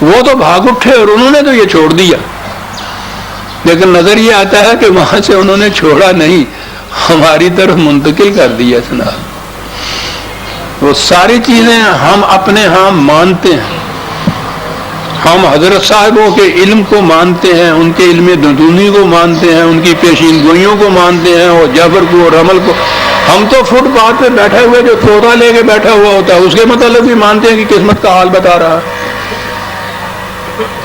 وہ تو بھاگ اٹھے اور انہوں نے تو یہ چھوڑ دیا، لیکن نظر یہ آتا ہے کہ وہاں سے انہوں نے چھوڑا نہیں، ہماری طرف منتقل کر دیا جناب۔ وہ ساری چیزیں ہم اپنے ہاں مانتے ہیں، ہم حضرت صاحبوں کے علم کو مانتے ہیں، ان کے علم دنی کو مانتے ہیں، ان کی پیشین گوئیوں کو مانتے ہیں، اور جبر کو اور رمل کو۔ ہم تو فٹ پاتھ پہ بیٹھے ہوئے جو طوطا لے کے بیٹھا ہوا ہوتا ہے اس کے متعلق بھی مانتے ہیں کہ قسمت کا حال بتا رہا ہے۔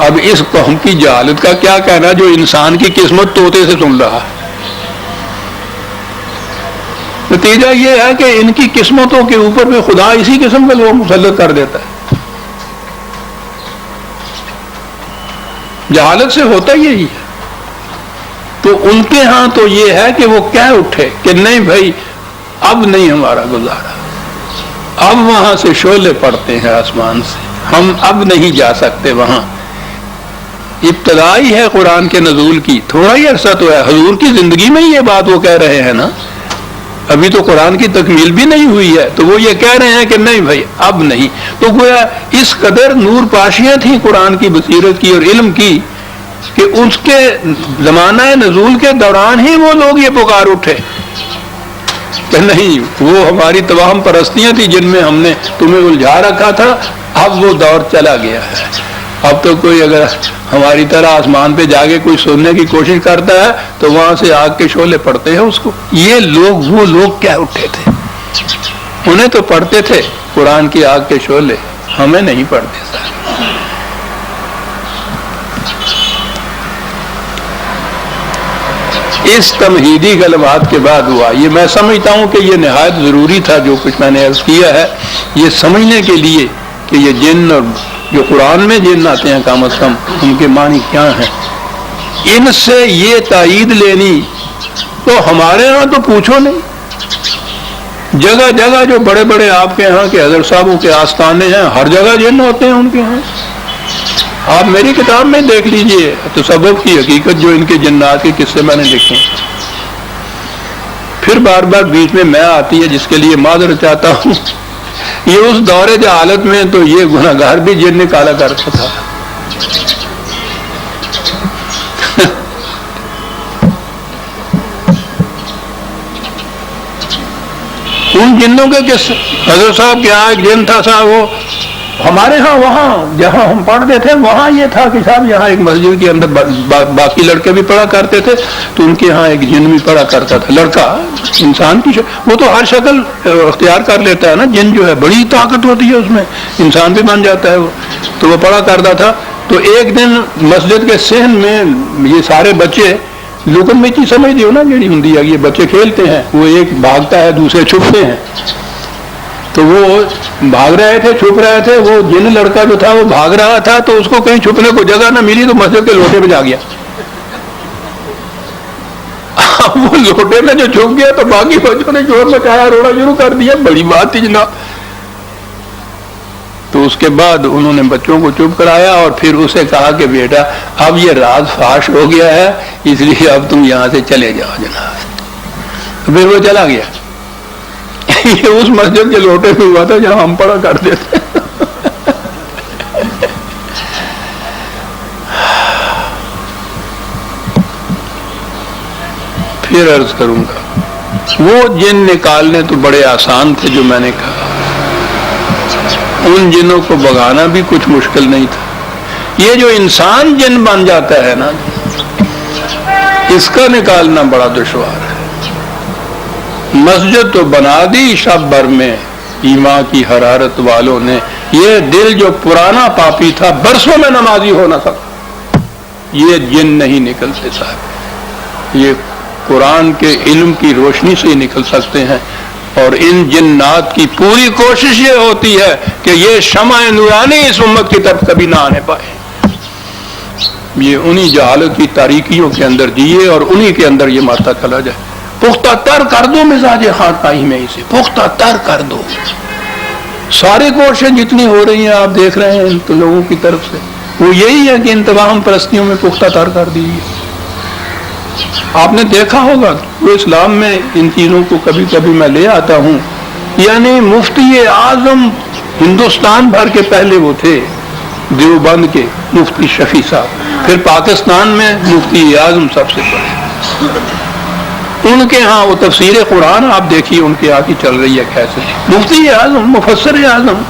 اب اس قوم کی جہالت کا کیا کہنا جو انسان کی قسمت طوطے سے سن رہا ہے۔ نتیجہ یہ ہے کہ ان کی قسمتوں کے اوپر بھی خدا اسی قسم کا لوگ مسلط کر دیتا ہے. جہالت سے ہوتا یہی ہے. تو ان کے ہاں تو یہ ہے کہ وہ کہہ اٹھے کہ نہیں بھائی اب نہیں ہمارا گزارا، اب وہاں سے شعلے پڑتے ہیں آسمان سے، ہم اب نہیں جا سکتے وہاں. ابتدائی ہے قرآن کے نزول کی، تھوڑا ہی عرصہ تو ہے، حضور کی زندگی میں ہی یہ بات وہ کہہ رہے ہیں نا، ابھی تو قرآن کی تکمیل بھی نہیں ہوئی ہے، تو وہ یہ کہہ رہے ہیں کہ نہیں بھائی اب نہیں. تو گویا اس قدر نور پاشیاں تھیں قرآن کی بصیرت کی اور علم کی کہ اس کے زمانہ نزول کے دوران ہی وہ لوگ یہ پکار اٹھے کہ نہیں، وہ ہماری توہم پرستیاں تھیں جن میں ہم نے تمہیں الجھا رکھا تھا، اب وہ دور چلا گیا ہے. اب تو کوئی اگر ہماری طرح آسمان پہ جا کے کوئی سننے کی کوشش کرتا ہے تو وہاں سے آگ کے شعلے پڑتے ہیں اس کو. یہ لوگ وہ لوگ کیا اٹھے تھے، انہیں تو پڑھتے تھے قرآن کی آگ کے شعلے، ہمیں نہیں پڑھتے سر. اس تمہیدی کلمات کے بعد ہوا یہ، میں سمجھتا ہوں کہ یہ نہایت ضروری تھا جو کچھ میں نے عرض کیا ہے، یہ سمجھنے کے لیے کہ یہ جن اور جو قرآن میں جن آتے ہیں کم از کم ان کے معنی کیا ہیں. ان سے یہ تائید لینی تو ہمارے ہاں تو پوچھو نہیں. جگہ جگہ جو بڑے بڑے آپ کے ہاں کے حضرت صاحبوں کے آستانے ہیں، ہر جگہ جن ہوتے ہیں ان کے ہاں. آپ میری کتاب میں دیکھ لیجئے تصوف کی حقیقت، جو ان کے جنات کے قصے میں نے لکھے. پھر بار بار بیچ میں آتی ہے جس کے لیے معذرت چاہتا ہوں. یہ اس دور جہالت میں تو یہ گناہگار بھی جن نکالا کرتا تھا. ان جنوں کے کس حضرت صاحب کے یہاں ایک جن تھا صاحب، وہ ہمارے ہاں وہاں جہاں ہم پڑھتے تھے وہاں یہ تھا کہ صاحب یہاں ایک مسجد کے اندر باقی لڑکے بھی پڑھا کرتے تھے، تو ان کے ہاں ایک جن بھی پڑھا کرتا تھا. لڑکا انسان کی وہ تو ہر شکل اختیار کر لیتا ہے نا، جن جو ہے بڑی طاقت ہوتی ہے اس میں، انسان بھی بن جاتا ہے وہ. تو وہ پڑھا کرتا تھا. تو ایک دن مسجد کے صحن میں یہ سارے بچے لوکن میں چیز سمجھ دیو نا جڑی ہوں یہ بچے کھیلتے ہیں، وہ ایک بھاگتا ہے دوسرے چھپتے ہیں. تو وہ بھاگ رہے تھے، چھپ رہے تھے. وہ جن لڑکا جو تھا وہ بھاگ رہا تھا تو اس کو کہیں چھپنے کو جگہ نہ ملی تو مسجد کے لوٹے پہ جا گیا. وہ لوٹے میں جو چھپ گیا تو باقی بچوں نے شور مچایا، رونا شروع کر دیا. بڑی بات تھی جناب. تو اس کے بعد انہوں نے بچوں کو چپ کرایا اور پھر اسے کہا کہ بیٹا اب یہ راز فاش ہو گیا ہے، اس لیے اب تم یہاں سے چلے جاؤ جناب. پھر وہ چلا گیا. یہ اس مسجد کے لوٹے پہ ہوا تھا جہاں ہم پڑھا کرتے تھے. پھر عرض کروں گا، وہ جن نکالنے تو بڑے آسان تھے جو میں نے کہا. ان جنوں کو بگانا بھی کچھ مشکل نہیں تھا. یہ جو انسان جن بن جاتا ہے نا، اس کا نکالنا بڑا دشوار ہے. مسجد تو بنا دی شب بھر میں ایمان کی حرارت والوں نے، یہ دل جو پرانا پاپی تھا برسوں میں نمازی ہو نہ سکا. یہ جن نہیں نکلتے صاحب، یہ قرآن کے علم کی روشنی سے ہی نکل سکتے ہیں. اور ان جنات کی پوری کوشش یہ ہوتی ہے کہ یہ شمع نورانی اس امت کی طرف کبھی نہ آنے پائے. یہ انہی جہالت کی تاریکیوں کے اندر جیے اور انہی کے اندر یہ مارتا چلا جائے. پختہ تر کر دو مزاج خانقاہی میں، اسے پختہ تر کر دو. ساری کوششیں جتنی ہو رہی ہیں آپ دیکھ رہے ہیں ان لوگوں کی طرف سے، وہ یہی ہے کہ ان تمام پرستیوں میں پختہ تر کر دیجیے. آپ نے دیکھا ہوگا وہ اسلام میں ان چیزوں کو کبھی کبھی میں لے آتا ہوں. یعنی مفتی اعظم ہندوستان بھر کے پہلے وہ تھے دیوبند کے مفتی شفیع صاحب، پھر پاکستان میں مفتی اعظم سب سے بڑے. ان کے ہاں وہ تفسیر قرآن آپ دیکھیے ان کے ہاں کی چل رہی ہے کیسے. مفتی اعظم، مفسر اعظم،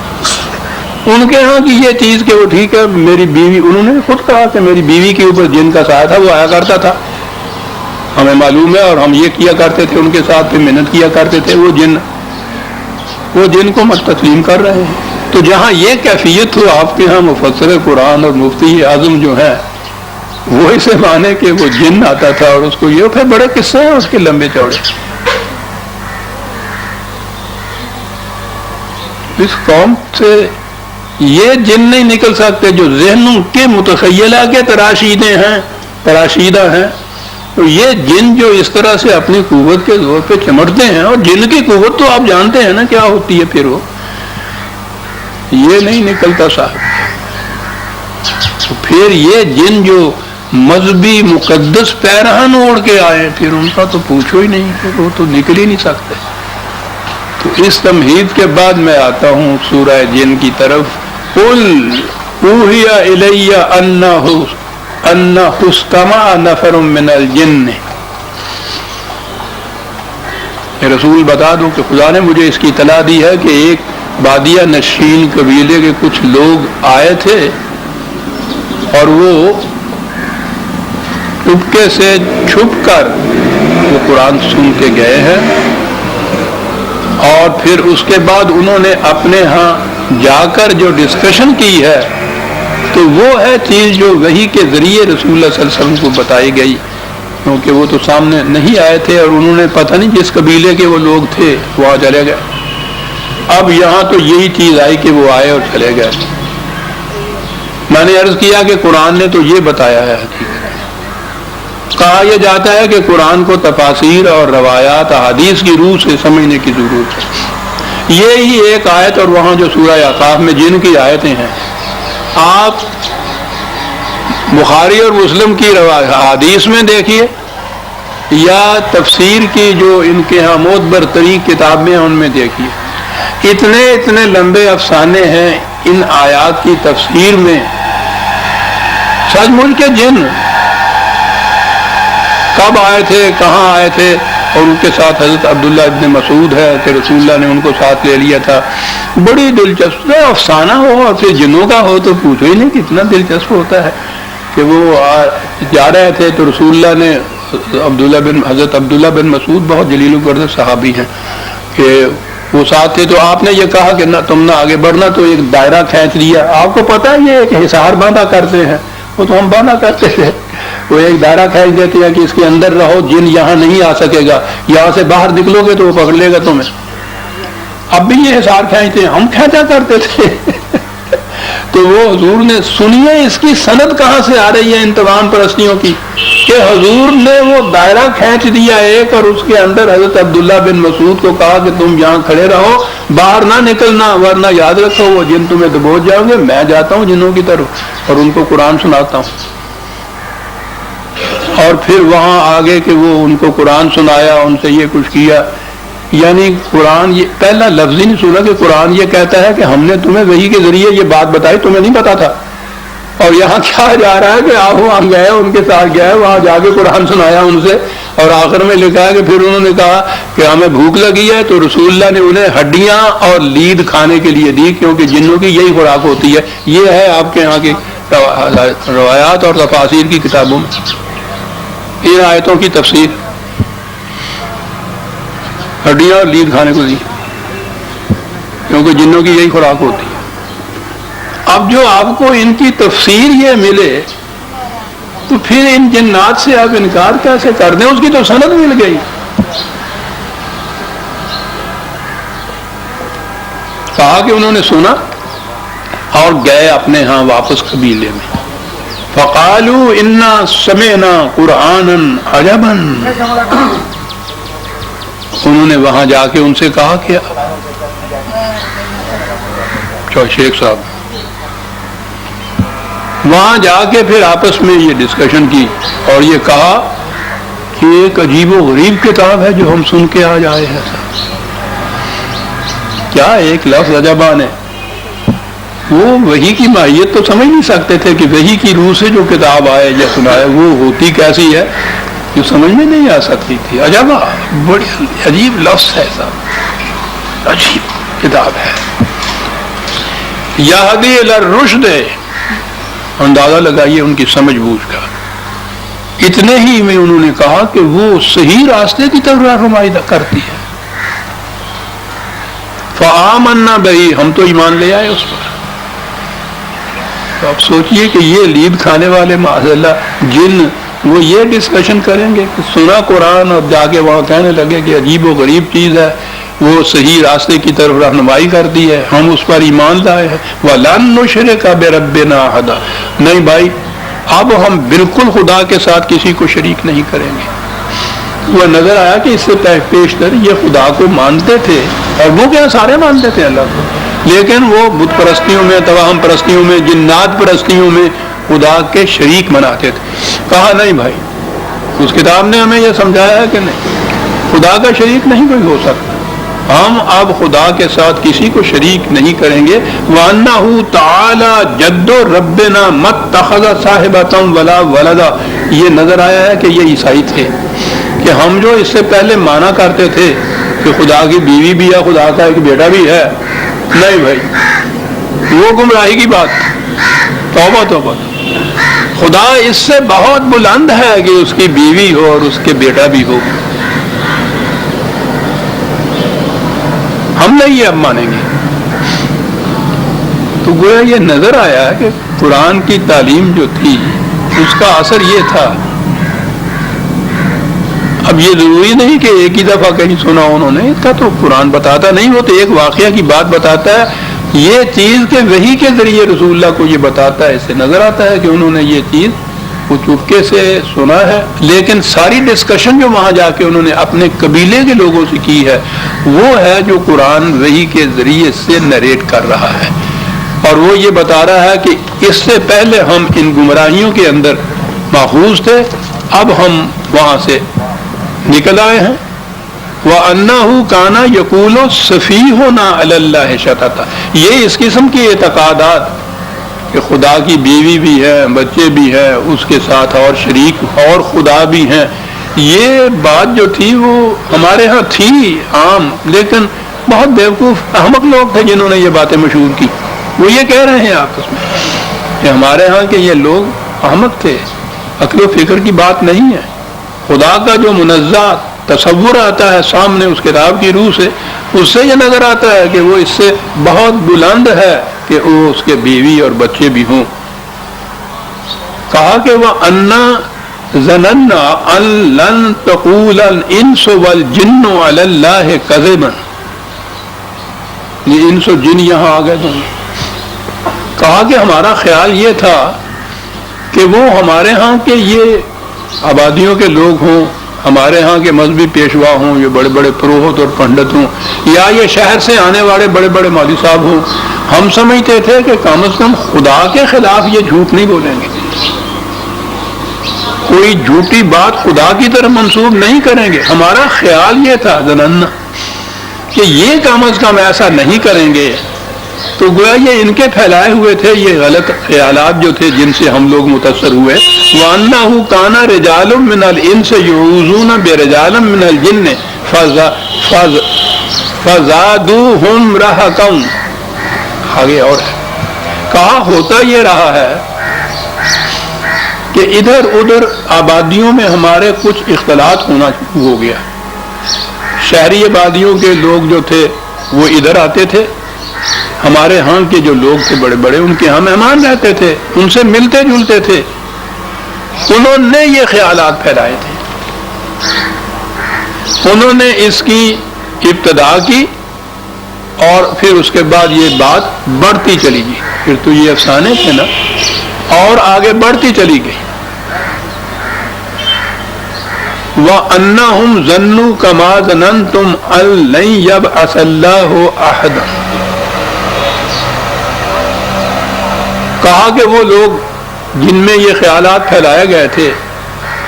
ان کے ہاں کی یہ چیز کہ وہ ٹھیک ہے میری بیوی، انہوں نے خود کہا کہ میری بیوی کے اوپر جن کا سایہ تھا وہ آیا کرتا تھا، ہمیں معلوم ہے، اور ہم یہ کیا کرتے تھے ان کے ساتھ، پھر محنت کیا کرتے تھے. وہ جن کو مت تسلیم کر رہے ہیں. تو جہاں یہ کیفیت ہو آپ کے ہاں مفسر قرآن اور مفتی اعظم جو ہیں وہ اسے مانے کہ وہ جن آتا تھا اور اس کو یہ، پھر بڑے قصے ہیں اس کے لمبے چوڑے. اس قوم سے یہ جن نہیں نکل سکتے جو ذہنوں کے متخیلہ کے تراشیدہ ہیں. تو یہ جن جو اس طرح سے اپنی قوت کے زور پہ چمٹتے ہیں، اور جن کی قوت تو آپ جانتے ہیں نا کیا ہوتی ہے، پھر وہ یہ نہیں نکلتا صاحب. تو پھر یہ جن جو مذہبی مقدس پیراہن اوڑھ کے آئے، پھر ان کا تو پوچھو ہی نہیں، پھر وہ تو نکل ہی نہیں سکتے. تو اس تمہید کے بعد میں آتا ہوں سورہ جن کی طرف. قل اوحی الی انہ استمع نفر من الجن. رسول بتا دو کہ خدا نے مجھے اس کی اطلاع دی ہے کہ ایک بادیہ نشین قبیلے کے کچھ لوگ آئے تھے اور وہ چپکے سے چھپ کر وہ قرآن سن کے گئے ہیں، اور پھر اس کے بعد انہوں نے اپنے ہاں جا کر جو ڈسکشن کی ہے تو وہ ہے چیز جو وحی کے ذریعے رسول اللہ صلی اللہ علیہ وسلم کو بتائی گئی، کیونکہ وہ تو سامنے نہیں آئے تھے اور انہوں نے پتہ نہیں جس قبیلے کے وہ لوگ تھے وہاں چلے گئے. اب یہاں تو یہی چیز آئی کہ وہ آئے اور چلے گئے. میں نے عرض کیا کہ قرآن نے تو یہ بتایا ہے، حقیقت کہا یہ جاتا ہے کہ قرآن کو تفاسیر اور روایات احادیث کی روح سے سمجھنے کی ضرورت ہے. یہی ایک آیت اور وہاں جو سورہ اعقاف میں جن کی آیتیں ہیں، آپ بخاری اور مسلم کی حدیث میں دیکھیے یا تفسیر کی جو ان کے ہاں معتبر ترین کتابیں ہیں ان میں دیکھیے، اتنے لمبے افسانے ہیں ان آیات کی تفسیر میں. سچ مچ کے جن کب آئے تھے، کہاں آئے تھے، اور ان کے ساتھ حضرت عبداللہ ابن مسعود ہے کہ رسول اللہ نے ان کو ساتھ لے لیا تھا. بڑی دلچسپ افسانہ ہو اور پھر جنوں کا ہو تو پوچھو ہی نہیں کتنا دلچسپ ہوتا ہے کہ وہ جا رہے تھے تو رسول اللہ نے حضرت عبداللہ بن مسعود بہت جلیل القدر صحابی ہیں کہ وہ ساتھ تھے، تو آپ نے یہ کہا کہ نہ تم نہ آگے بڑھنا، تو ایک دائرہ کھینچ دیا. آپ کو پتہ ہے یہ ایک حصار باندھا کرتے ہیں، وہ تو ہم باندھا کرتے تھے، وہ ایک دائرہ کھینچ دیتے ہیں کہ اس کے اندر رہو، جن یہاں نہیں آ سکے گا، یہاں سے باہر نکلو گے تو وہ پکڑ لے گا تمہیں. اب بھی یہ حصار کھینچتے ہیں، ہم کھینچا کرتے تھے. تو وہ حضور نے سنیے اس کی سند کہاں سے آ رہی ہے ان تمام پرستیوں کی، کہ حضور نے وہ دائرہ کھینچ دیا ایک، اور اس کے اندر حضرت عبداللہ بن مسعود کو کہا کہ تم یہاں کھڑے رہو، باہر نہ نکلنا، ورنہ یاد رکھو وہ جن تمہیں دبوچ جاؤں گے. میں جاتا ہوں جنوں کی طرف اور ان کو قرآن سناتا ہوں. اور پھر وہاں آگے کہ وہ ان کو قرآن سنایا، ان سے یہ کچھ کیا. یعنی قرآن یہ پہلا لفظ ہی نہیں سنا کہ قرآن یہ کہتا ہے کہ ہم نے تمہیں وحی کے ذریعے یہ بات بتائی، تمہیں نہیں پتا تھا. اور یہاں کیا جا رہا ہے کہ آپ وہاں گئے، ان کے ساتھ گئے، وہاں جا کے قرآن سنایا ان سے، اور آخر میں لکھا ہے کہ پھر انہوں نے کہا کہ ہمیں بھوک لگی ہے، تو رسول اللہ نے انہیں ہڈیاں اور لید کھانے کے لیے دی، کیونکہ جنوں کی یہی خوراک ہوتی ہے. یہ ہے آپ کے یہاں کی روایات اور تفاسیر کی کتابوں میں ان آیتوں کی تفسیر، ہڈیاں اور لید کھانے کو دی، کیونکہ جنوں کی یہی خوراک ہوتی ہے. اب جو آپ کو ان کی تفسیر یہ ملے تو پھر ان جنات سے آپ انکار کیسے کر دیں؟ اس کی تو سند مل گئی. کہا کہ انہوں نے سنا اور گئے اپنے ہاں واپس قبیلے میں. فقالوا انا سمعنا قرآنا عجبا، انہوں نے وہاں جا کے ان سے کہا کہ شیخ صاحب وہاں جا کے پھر آپس میں یہ ڈسکشن کی اور یہ کہا کہ ایک عجیب و غریب کتاب ہے جو ہم سن کے آج آئے ہیں. کیا ایک لفظ عجبان ہے. وہ وحی کی ماہیت تو سمجھ نہیں سکتے تھے کہ وحی کی روح سے جو کتاب آئے یا سنائے وہ ہوتی کیسی ہے، جو سمجھ میں نہیں آ سکتی تھی. عجبہ بڑی عجیب لفظ ہے صاحب، عجیب کتاب ہے. یہدی الی الرشد، اندازہ لگائیے ان کی سمجھ بوجھ کا. اتنے ہی میں انہوں نے کہا کہ وہ صحیح راستے کی طرف رہنمائی کرتی ہے. فآمنا بہی، ہم تو ایمان لے آئے اس پر. تو آپ سوچئے کہ یہ لید کھانے والے معاذ اللہ جن، وہ یہ ڈسکشن کریں گے کہ سنا قرآن اور جا کے وہاں کہنے لگے کہ عجیب و غریب چیز ہے، وہ صحیح راستے کی طرف رہنمائی کرتی ہے، ہم اس پر ایمان لائے ہیں۔ وَلَن نُشْرِكَ بِرَبِّنَا أَحَدًا، نہیں بھائی اب ہم بالکل خدا کے ساتھ کسی کو شریک نہیں کریں گے۔ وہ نظر آیا کہ اس سے پیشتر یہ خدا کو مانتے تھے، اور وہ کیا سارے مانتے تھے اللہ کو، لیکن وہ بت پرستیوں میں، توہم پرستیوں میں، جنات پرستیوں میں خدا کے شریک مناتے تھے۔ کہا نہیں بھائی، اس کتاب نے ہمیں یہ سمجھایا ہے کہ نہیں، خدا کا شریک نہیں کوئی ہو سکتا، ہم اب خدا کے ساتھ کسی کو شریک نہیں کریں گے۔ وَأَنَّهُ تَعَالَى جَدُّ رَبِّنَا مَا اتَّخَذَ صَاحِبَةً وَلَا وَلَدًا، یہ نظر آیا ہے کہ یہ عیسائی تھے کہ ہم جو اس سے پہلے مانا کرتے تھے کہ خدا کی بیوی بھی ہے، خدا کا ایک بیٹا بھی ہے، نہیں بھائی وہ گمراہی کی بات، توبہ توبہ، خدا اس سے بہت بلند ہے کہ اس کی بیوی ہو اور اس کے بیٹا بھی ہو، ہم نہیں یہ اب مانیں گے۔ تو گویا یہ نظر آیا کہ قرآن کی تعلیم جو تھی اس کا اثر یہ تھا۔ اب یہ ضروری نہیں کہ ایک ہی دفعہ کہیں سنا انہوں نے، اس کا تو قرآن بتاتا نہیں، وہ تو ایک واقعہ کی بات بتاتا ہے، یہ چیز کے وحی کے ذریعے رسول اللہ کو یہ بتاتا ہے، اس سے نظر آتا ہے کہ انہوں نے یہ چیز وہ چپکے سے سنا ہے، لیکن ساری ڈسکشن جو وہاں جا کے انہوں نے اپنے قبیلے کے لوگوں سے کی ہے وہ ہے جو قرآن وحی کے ذریعے سے نریٹ کر رہا ہے، اور وہ یہ بتا رہا ہے کہ اس سے پہلے ہم ان گمراہیوں کے اندر ماخوذ تھے، اب ہم وہاں سے نکل آئے ہیں۔ وَأَنَّهُ كَانَ يَقُولُ سَفِيهُنَا عَلَى اللَّهِ شَطَطًا، یہ اس قسم کی اعتقادات کہ خدا کی بیوی بھی ہے، بچے بھی ہیں، اس کے ساتھ اور شریک اور خدا بھی ہیں، یہ بات جو تھی وہ ہمارے ہاں تھی عام، لیکن بہت بیوقوف احمق لوگ تھے جنہوں نے یہ باتیں مشہور کی، وہ یہ کہہ رہے ہیں آپس میں کہ ہمارے ہاں کے یہ لوگ احمق تھے، عقل و فکر کی بات نہیں ہے، خدا کا جو منزہ تصور آتا ہے سامنے اس کتاب کی روح سے، اس سے یہ نظر آتا ہے کہ وہ اس سے بہت بلند ہے کہ وہ اس کے بیوی اور بچے بھی ہوں۔ کہا کہ وہ انا ظننا ان لن تقول الانس والجن علی اللہ کذبا، یہ انس و جن یہاں آ گئے تو کہا کہ ہمارا خیال یہ تھا کہ وہ ہمارے ہاں کے یہ آبادیوں کے لوگ ہوں، ہمارے ہاں کے مذہبی پیشوا ہوں، یہ بڑے بڑے پروہت اور پنڈت ہوں، یا یہ شہر سے آنے والے بڑے بڑے مولوی صاحب ہوں، ہم سمجھتے تھے کہ کم از کم خدا کے خلاف یہ جھوٹ نہیں بولیں گے، کوئی جھوٹی بات خدا کی طرف منسوب نہیں کریں گے، ہمارا خیال یہ تھا ظننا کہ یہ کم از کم ایسا نہیں کریں گے۔ تو گویا یہ ان کے پھیلائے ہوئے تھے یہ غلط خیالات جو تھے جن سے ہم لوگ متاثر ہوئے۔ وَأَنَّهُ كَانَ رِجَالٌ مِّنَ الْإِنسِ يُعُوذُونَ بِرِجَالٍ مِّنَ الْجِنِّ فَزَادُوهُمْ رَهَقًا، آگے اور ہے کہا ہوتا یہ رہا ہے کہ ادھر ادھر آبادیوں میں ہمارے کچھ اختلاط ہونا ہو گیا، شہری آبادیوں کے لوگ جو تھے وہ ادھر آتے تھے، ہمارے ہاں کے جو لوگ تھے بڑے بڑے ان کے ہاں مہمان رہتے تھے، ان سے ملتے جلتے تھے، انہوں نے یہ خیالات پھیلائے تھے، انہوں نے اس کی ابتدا کی اور پھر اس کے بعد یہ بات بڑھتی چلی گئی، پھر تو یہ افسانے تھے نا، اور آگے بڑھتی چلی گئی۔ وَأَنَّهُمْ ظَنُّوا كَمَا ظَنَنْتُمْ أَن لَّن يَبْعَثَ اللَّهُ أَحَدًا، کہا کہ وہ لوگ جن میں یہ خیالات پھیلائے گئے تھے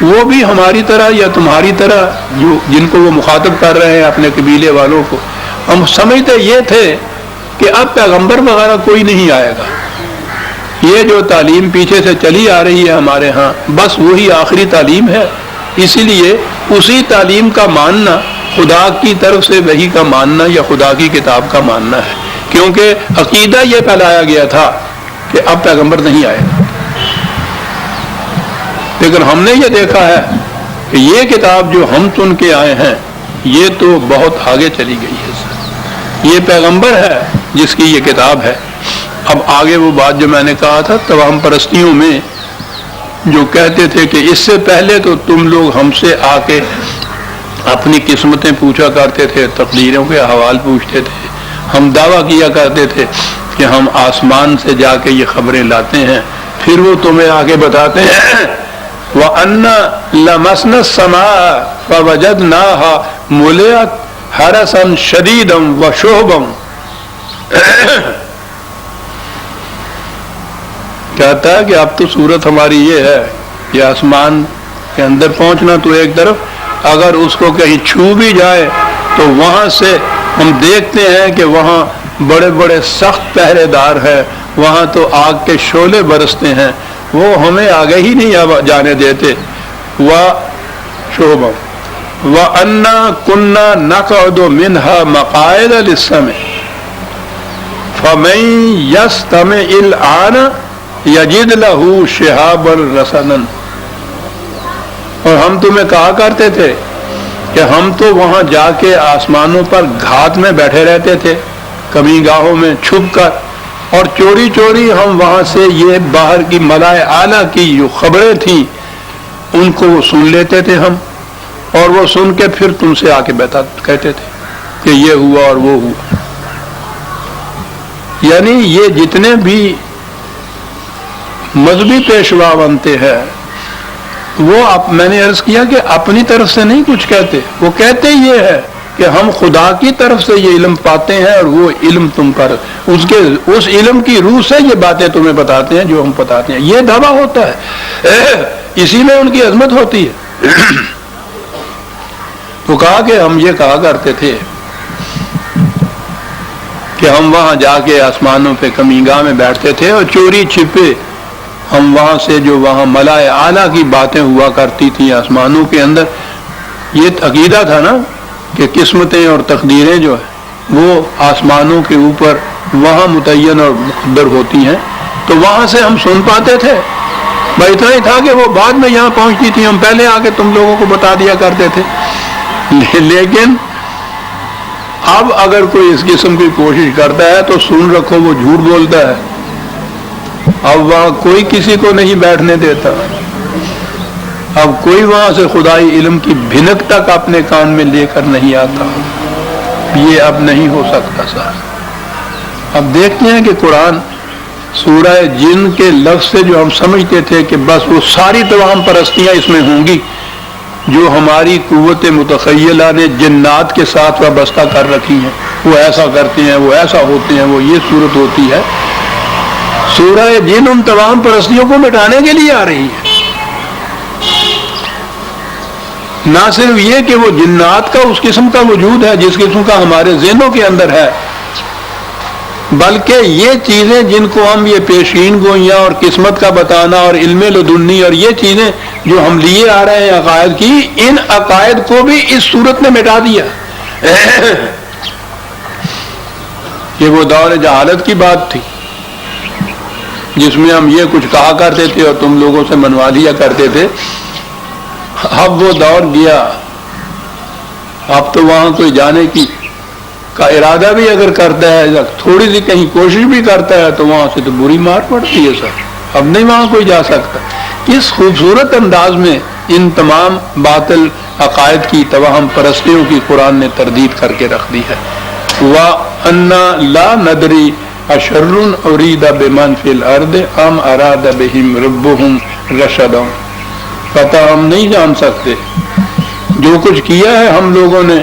وہ بھی ہماری طرح یا تمہاری طرح جن کو وہ مخاطب کر رہے ہیں اپنے قبیلے والوں کو، ہم سمجھتے یہ تھے کہ اب پیغمبر وغیرہ کوئی نہیں آئے گا، یہ جو تعلیم پیچھے سے چلی آ رہی ہے ہمارے ہاں بس وہی آخری تعلیم ہے، اسی لیے اسی تعلیم کا ماننا خدا کی طرف سے وحی کا ماننا یا خدا کی کتاب کا ماننا ہے، کیونکہ عقیدہ یہ پھیلایا گیا تھا کہ اب پیغمبر نہیں آئے گا، لیکن ہم نے یہ دیکھا ہے کہ یہ کتاب جو ہم سن کے آئے ہیں یہ تو بہت آگے چلی گئی ہے، یہ پیغمبر ہے جس کی یہ کتاب ہے۔ اب آگے وہ بات جو میں نے کہا تھا توہم پرستیوں میں جو کہتے تھے کہ اس سے پہلے تو تم لوگ ہم سے آ کے اپنی قسمتیں پوچھا کرتے تھے، تقدیروں کے احوال پوچھتے تھے. ہم دعویٰ کیا کرتے تھے کہ ہم آسمان سے جا کے یہ خبریں لاتے ہیں، پھر وہ تمہیں آگے بتاتے ہیں وَأَنَّا لَمَسْنَا السَّمَاءَ فَوَجَدْنَاهَا مُلِئَتْ حَرَسًا شَدِيدًا وَشُهُبًا. کہتا ہے کہ اب تو صورت ہماری یہ ہے کہ آسمان کے اندر پہنچنا تو ایک طرف، اگر اس کو کہیں چھو بھی جائے تو وہاں سے ہم دیکھتے ہیں کہ وہاں بڑے بڑے سخت پہرے دار ہیں، وہاں تو آگ کے شعلے برستے ہیں، وہ ہمیں آگے ہی نہیں جانے دیتے. وَشُهُبًا وَأَنَّا كُنَّا نَقْعُدُ مِنْهَا مَقَاعِدَ لِلسَّمْعِ فَمَن يَسْتَمِعِ الْآنَ يَجِدْ لَهُ شِهَابًا رَّصَدًا. اور ہم تمہیں کہا کرتے تھے کہ ہم تو وہاں جا کے آسمانوں پر گھات میں بیٹھے رہتے تھے، کمی گاہوں میں چھپ کر، اور چوری چوری ہم وہاں سے یہ باہر کی ملائے اعلیٰ کی جو خبریں تھیں ان کو وہ سن لیتے تھے ہم، اور وہ سن کے پھر تم سے آ کے کہتے تھے کہ یہ ہوا اور وہ ہوا. یعنی یہ جتنے بھی مذہبی پیشوا بنتے ہیں وہ میں نے عرض کیا کہ اپنی طرف سے نہیں کچھ کہتے، وہ کہتے یہ ہے کہ ہم خدا کی طرف سے یہ علم پاتے ہیں اور وہ علم تم پر اس علم کی روح سے یہ باتیں تمہیں بتاتے ہیں جو ہم بتاتے ہیں. یہ دعویٰ ہوتا ہے، اسی میں ان کی عظمت ہوتی ہے. تو کہا کہ ہم یہ کہا کرتے تھے کہ ہم وہاں جا کے آسمانوں پہ کمینگاہ میں بیٹھتے تھے اور چوری چھپے ہم وہاں سے جو وہاں ملائے اعلیٰ کی باتیں ہوا کرتی تھیں آسمانوں کے اندر. یہ عقیدہ تھا نا کہ قسمتیں اور تقدیریں جو ہیں وہ آسمانوں کے اوپر وہاں متعین اور مقدر ہوتی ہیں، تو وہاں سے ہم سن پاتے تھے. بھائی اتنا ہی تھا کہ وہ بعد میں یہاں پہنچتی تھی، ہم پہلے آ کے تم لوگوں کو بتا دیا کرتے تھے. لیکن اب اگر کوئی اس قسم کی کوشش کرتا ہے تو سن رکھو وہ جھوٹ بولتا ہے. اب وہاں کوئی کسی کو نہیں بیٹھنے دیتا، اب کوئی وہاں سے خدائی علم کی بھنک تک اپنے کان میں لے کر نہیں آتا. یہ اب نہیں ہو سکتا سر. اب دیکھتے ہیں کہ قرآن سورہ جن کے لفظ سے جو ہم سمجھتے تھے کہ بس وہ ساری تمام پرستیاں اس میں ہوں گی جو ہماری قوت متخیلہ نے جنات کے ساتھ وابستہ کر رکھی ہیں، وہ ایسا کرتے ہیں، وہ ایسا ہوتے ہیں، وہ یہ صورت ہوتی ہے. سورہ جن ان تمام پرستیوں کو مٹانے کے لیے آ رہی ہے. نہ صرف یہ کہ وہ جنات کا اس قسم کا وجود ہے جس قسم کا ہمارے ذہنوں کے اندر ہے، بلکہ یہ چیزیں جن کو ہم یہ پیشین گوئیاں اور قسمت کا بتانا اور علم لدنی اور یہ چیزیں جو ہم لیے آ رہے ہیں عقائد کی، ان عقائد کو بھی اس صورت نے مٹا دیا. یہ وہ دور جہالت کی بات تھی جس میں ہم یہ کچھ کہا کرتے تھے اور تم لوگوں سے منوا لیا کرتے تھے. اب وہ دور گیا، اب تو وہاں کوئی جانے کا ارادہ بھی اگر کرتا ہے، تھوڑی سی کہیں کوشش بھی کرتا ہے تو وہاں سے تو بری مار پڑتی ہے سر. اب نہیں وہاں کوئی جا سکتا. کس خوبصورت انداز میں ان تمام باطل عقائد کی توہم پرستیوں کی قرآن نے تردید کر کے رکھ دی ہے. وَأَنَّا لَا نَدْرِي أَشَرٌّ أُرِيدَ بِمَنْ فِي الْأَرْضِ أَمْ أَرَادَ بِهِمْ رَبُّهُمْ رَشَدًا. پتہ ہم نہیں جان سکتے جو کچھ کیا ہے ہم لوگوں نے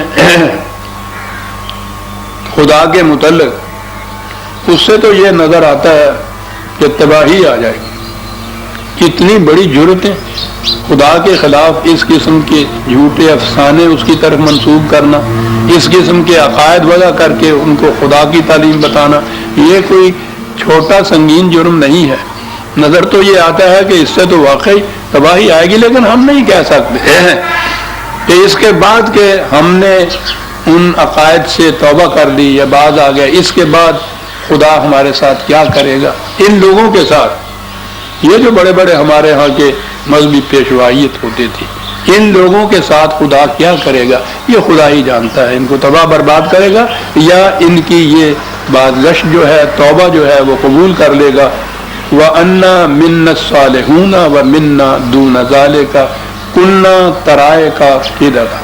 خدا کے متعلق، اس سے تو یہ نظر آتا ہے کہ تباہی آ جائے گی. اتنی بڑی جرتیں خدا کے خلاف اس قسم کے جھوٹے افسانے اس کی طرف منسوب کرنا، اس قسم کے عقائد وضع کر کے ان کو خدا کی تعلیم بتانا، یہ کوئی چھوٹا سنگین جرم نہیں ہے. نظر تو یہ آتا ہے کہ اس سے تو واقعی تباہی آئے گی، لیکن ہم نہیں کہہ سکتے کہ اس کے بعد کہ ہم نے ان عقائد سے توبہ کر لی یا باز آ گیا، اس کے بعد خدا ہمارے ساتھ کیا کرے گا. ان لوگوں کے ساتھ یہ جو بڑے بڑے ہمارے ہاں کے مذہبی پیشوائیت ہوتی تھی، ان لوگوں کے ساتھ خدا کیا کرے گا یہ خدا ہی جانتا ہے. ان کو تباہ برباد کرے گا یا ان کی یہ بازگشت جو ہے، توبہ جو ہے وہ قبول کر لے گا. وَأَنَّا مِنَّا الصَّالِحُونَ وَمِنَّا دُونَ ذَلِكَ كُنَّا طَرَائِقَ قِدَدًا.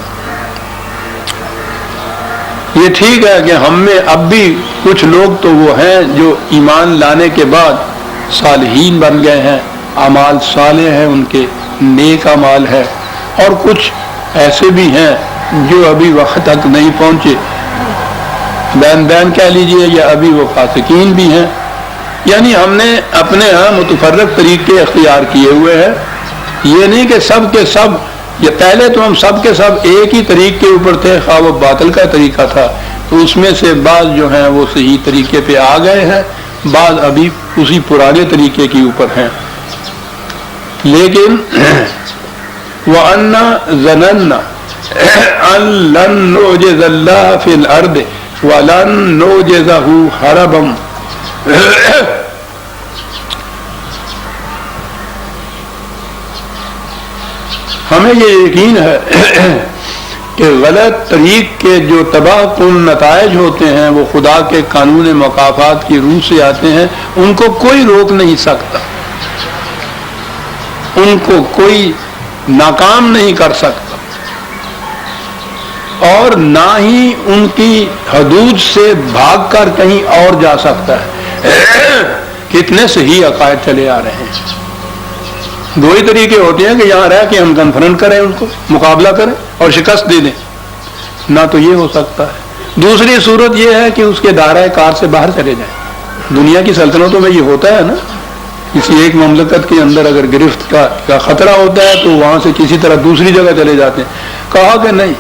یہ ٹھیک ہے کہ ہم میں اب بھی کچھ لوگ تو وہ ہیں جو ایمان لانے کے بعد صالحین بن گئے ہیں، اعمال صالح ہیں، ان کے نیک اعمال ہے، اور کچھ ایسے بھی ہیں جو ابھی وقت تک نہیں پہنچے، بین کہہ لیجئے، یا ابھی وہ فاسقین بھی ہیں۔ یعنی ہم نے اپنے ہاں متفرق طریقے اختیار کیے ہوئے ہیں، یہ نہیں کہ سب کے سب، یہ پہلے تو ہم سب کے سب ایک ہی طریقے کے اوپر تھے، خواہ وہ باطل کا طریقہ تھا، تو اس میں سے بعض جو ہیں وہ صحیح طریقے پہ آ گئے ہیں، بعض ابھی اسی پرانے طریقے کے اوپر ہیں۔ لیکن وَأَنَّا ظَنَنَّا أَن لَن نُعْجِزَ اللَّهَ فِي الْأَرْضِ وَلَن نُعْجِزَهُ هَرَبًا، ہمیں یہ یقین ہے کہ غلط طریق کے جو تباہ کن نتائج ہوتے ہیں وہ خدا کے قانون مکافات کی روح سے آتے ہیں، ان کو کوئی روک نہیں سکتا، ان کو کوئی ناکام نہیں کر سکتا، اور نہ ہی ان کی حدود سے بھاگ کر کہیں اور جا سکتا ہے۔ کتنے صحیح عقائد چلے آ رہے ہیں، دو ہی طریقے ہوتے ہیں کہ یہاں رہ کے ہم کنفرنٹ کریں، ان کو مقابلہ کریں اور شکست دے دیں، نہ تو یہ ہو سکتا ہے۔ دوسری صورت یہ ہے کہ اس کے دائرہ کار سے باہر چلے جائیں۔ دنیا کی سلطنتوں میں یہ ہوتا ہے نا، کسی ایک مملکت کے اندر اگر گرفت کا خطرہ ہوتا ہے تو وہاں سے کسی طرح دوسری جگہ چلے جاتے ہیں۔ کہا کہ نہیں،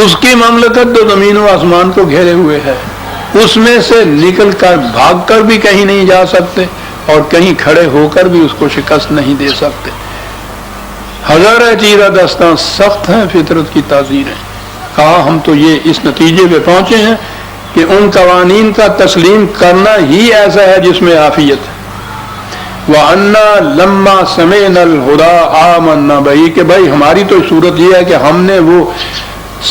اس کی مملکت تو زمین و آسمان کو گھیرے ہوئے ہے، اس میں سے نکل کر بھاگ کر بھی کہیں نہیں جا سکتے، اور کہیں کھڑے ہو کر بھی اس کو شکست نہیں دے سکتے۔ ہزارہ چیرہ دستاں سخت ہیں فطرت کی تعزیریں۔ کہا ہم تو یہ اس نتیجے پہ پہنچے ہیں کہ ان قوانین کا تسلیم کرنا ہی ایسا ہے جس میں عافیت ہے۔ وَأَنَّا لَمَّا سَمِعْنَا الْهُدَىٰ آمَنَّا بِهِ، کہ بھائی ہماری تو صورت یہ ہے کہ ہم نے وہ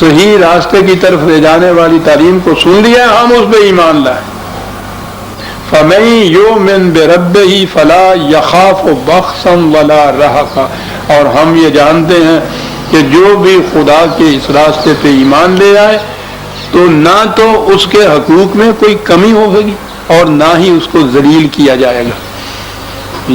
صحیح راستے کی طرف لے جانے والی تعلیم کو سن لیا ہے، ہم اس پہ ایمان لائیں۔ فَمَن يُؤْمِن بِرَبِّهِ فَلَا يَخَافُ بَخْسًا وَلَا رَهَقًا، اور ہم یہ جانتے ہیں کہ جو بھی خدا کے اس راستے پہ ایمان لے آئے تو نہ تو اس کے حقوق میں کوئی کمی ہوگی اور نہ ہی اس کو ذلیل کیا جائے گا۔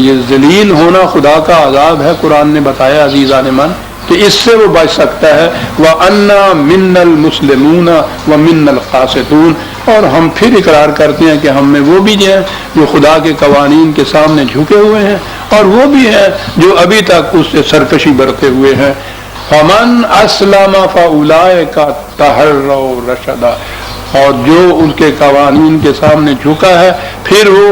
یہ ذلیل ہونا خدا کا عذاب ہے، قرآن نے بتایا عزیزان من، کہ اس سے وہ بچ سکتا ہے۔ وَأَنَّا مِنَّا الْمُسْلِمُونَ وَمِنَّا الْقَاسِطُونَ، اور ہم پھر اقرار کرتے ہیں کہ ہم میں وہ بھی ہیں جو خدا کے قوانین کے سامنے جھکے ہوئے ہیں، اور وہ بھی ہیں جو ابھی تک اس سے سرکشی برتے ہوئے ہیں۔ فَمَنْ أَسْلَمَ فَأُولَٰئِكَ تَحَرَّوْا رَشَدًا، اور جو ان کے قوانین کے سامنے جھکا ہے پھر وہ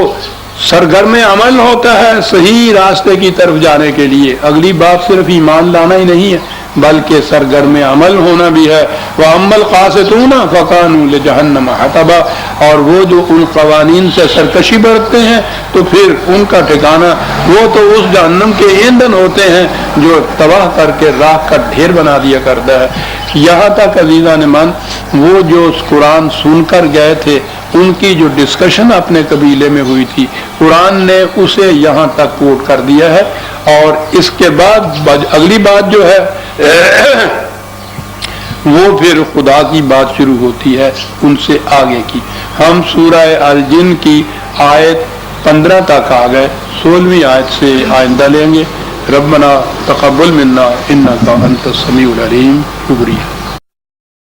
سرگرم عمل ہوتا ہے صحیح راستے کی طرف جانے کے لیے۔ اگلی بات صرف ایمان لانا ہی نہیں ہے بلکہ سرگرم عمل ہونا بھی ہے۔ وَأَمَّا الْقَاسِطُونَ فَكَانُوا لِجَهَنَّمَ حَطَبًا، اور وہ جو ان قوانین سے سرکشی برتتے ہیں تو پھر ان کا ٹھکانہ وہ تو اس جہنم کے ایندھن ہوتے ہیں جو تباہ کر کے راکھ کا ڈھیر بنا دیا کرتا ہے۔ یہاں تک عزیزان من وہ جو قرآن سن کر گئے تھے ان کی جو ڈسکشن اپنے قبیلے میں ہوئی تھی، قرآن نے اسے یہاں تک کوٹ کر دیا ہے، اور اس کے بعد اگلی بات جو ہے وہ پھر خدا کی بات شروع ہوتی ہے ان سے آگے کی۔ ہم سورہ الجن کی آیت 15 تک آ گئے، 16ویں آیت سے آئندہ لیں گے۔ ربنا تقبل منا انک انت السمیع العلیم۔ شکریہ۔